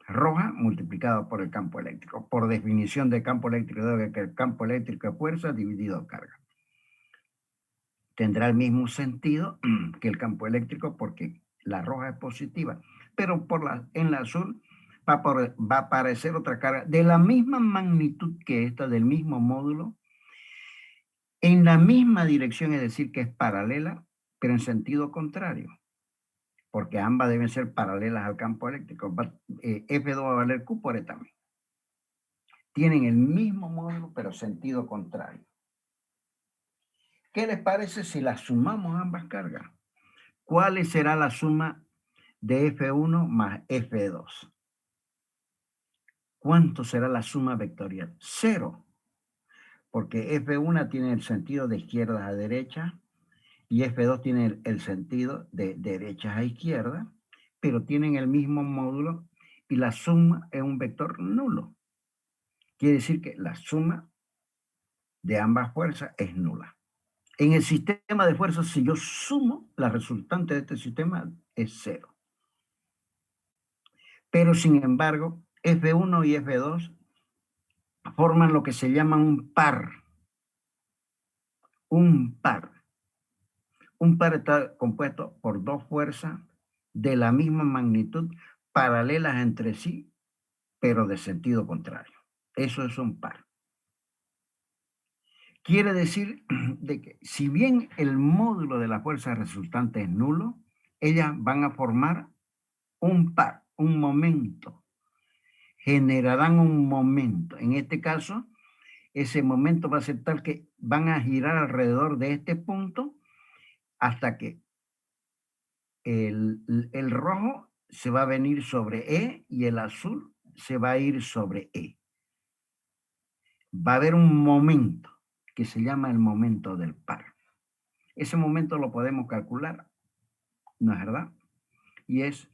roja multiplicado por el campo eléctrico. Por definición de campo eléctrico, debe que el campo eléctrico es fuerza dividido carga. Tendrá el mismo sentido que el campo eléctrico porque la roja es positiva, pero en la azul va a aparecer otra carga de la misma magnitud que esta, del mismo módulo, en la misma dirección, es decir, que es paralela, pero en sentido contrario, porque ambas deben ser paralelas al campo eléctrico. F2 va a valer Q por E también. Tienen el mismo módulo, pero sentido contrario. ¿Qué les parece si las sumamos ambas cargas? ¿Cuál será la suma de F1 más F2? ¿Cuánto será la suma vectorial? 0, porque F1 tiene el sentido de izquierda a derecha y F2 tiene el sentido de derecha a izquierda, pero tienen el mismo módulo y la suma es un vector nulo. Quiere decir que la suma de ambas fuerzas es nula. En el sistema de fuerzas, si yo sumo, la resultante de este sistema es 0. Pero sin embargo, F1 y F2 forman lo que se llama un par. Un par. Un par está compuesto por dos fuerzas de la misma magnitud, paralelas entre sí, pero de sentido contrario. Eso es un par. Quiere decir de que si bien el módulo de la fuerza resultante es nulo, ellas van a formar un par, un momento. Generarán un momento. En este caso, ese momento va a ser tal que van a girar alrededor de este punto hasta que el rojo se va a venir sobre E y el azul se va a ir sobre E. Va a haber un momento que se llama el momento del par. Ese momento lo podemos calcular, ¿no es verdad? Y es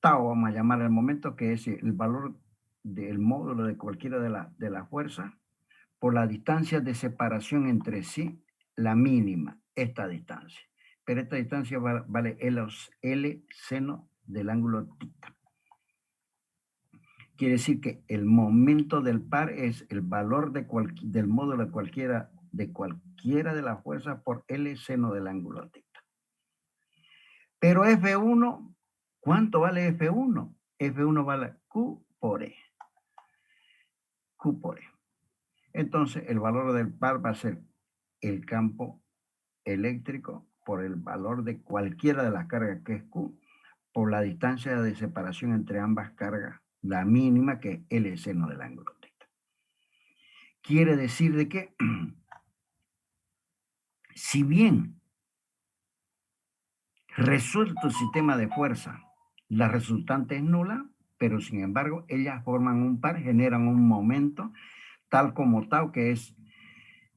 tau, vamos a llamar el momento, que es el valor del módulo de cualquiera de las fuerzas por la distancia de separación entre sí, la mínima, esta distancia. Pero esta distancia vale L seno del ángulo tita. Quiere decir que el momento del par es el valor del módulo de cualquiera de las fuerzas por L seno del ángulo tita. Pero F1, ¿cuánto vale F1? F1 vale Q por E. Q por E. Entonces, el valor del par va a ser el campo eléctrico por el valor de cualquiera de las cargas, que es Q, por la distancia de separación entre ambas cargas, la mínima, que es L seno del ángulo tita. Quiere decir de que, si bien resuelto el sistema de fuerza, la resultante es nula, pero sin embargo, ellas forman un par, generan un momento, tal como tau, que es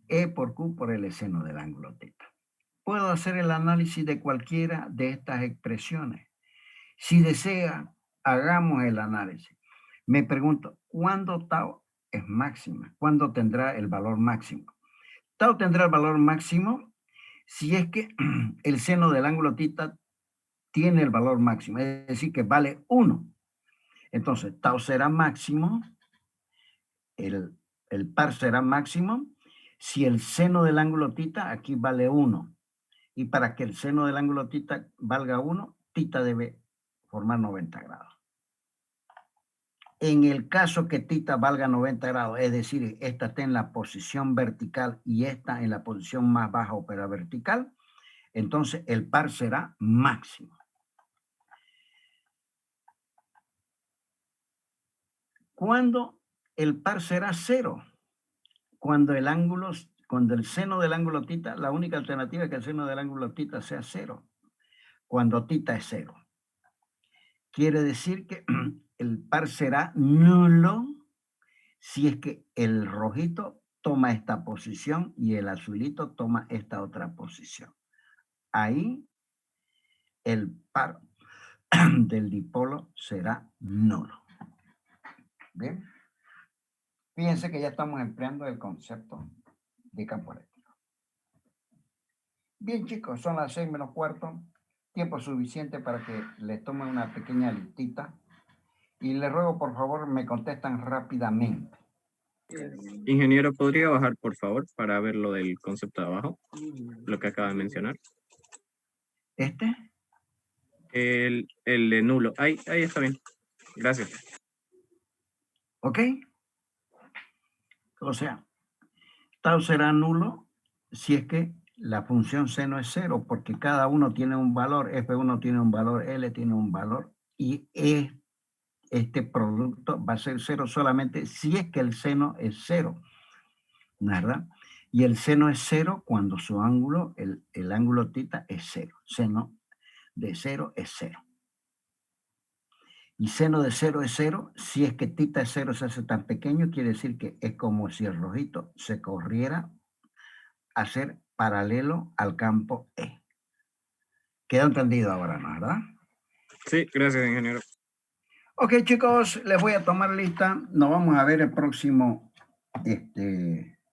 E por Q por L seno del ángulo tita. Puedo hacer el análisis de cualquiera de estas expresiones. Si desea, hagamos el análisis. Me pregunto, ¿cuándo tau es máxima? ¿Cuándo tendrá el valor máximo? Tau tendrá el valor máximo si es que el seno del ángulo tita tiene el valor máximo, es decir, que vale 1. Entonces, tau será máximo, el par será máximo, si el seno del ángulo tita aquí vale 1. Y para que el seno del ángulo tita valga 1, tita debe formar 90 grados. En el caso que tita valga 90 grados, es decir, esta está en la posición vertical y esta en la posición más baja o pero vertical, entonces el par será máximo. ¿Cuándo el par será 0? Cuando el seno del ángulo tita, la única alternativa es que el seno del ángulo tita sea 0. Cuando tita es 0. Quiere decir que el par será nulo si es que el rojito toma esta posición y el azulito toma esta otra posición. Ahí el par del dipolo será nulo. ¿Bien? Fíjense que ya estamos empleando el concepto de campo eléctrico. Bien, chicos, son las 6:15. Tiempo suficiente para que les tome una pequeña listita. Y les ruego, por favor, me contestan rápidamente. Ingeniero, ¿podría bajar, por favor, para ver lo del concepto de abajo? Lo que acaba de mencionar. ¿Este? El de nulo. Ahí está bien. Gracias. ¿Ok? O sea, tau será nulo si es que la función seno es 0, porque cada uno tiene un valor, F1 tiene un valor, L tiene un valor, y este producto va a ser 0 solamente si es que el seno es 0, ¿verdad? Y el seno es 0 cuando su ángulo, el ángulo tita es 0. Seno de 0 es 0. y seno de 0 es 0. Si es que tita de 0 se hace tan pequeño, quiere decir que es como si el rojito se corriera a ser paralelo al campo E. ¿Quedó entendido ahora, no, verdad? Sí, gracias, ingeniero. Ok, chicos, les voy a tomar lista. Nos vamos a ver el próximo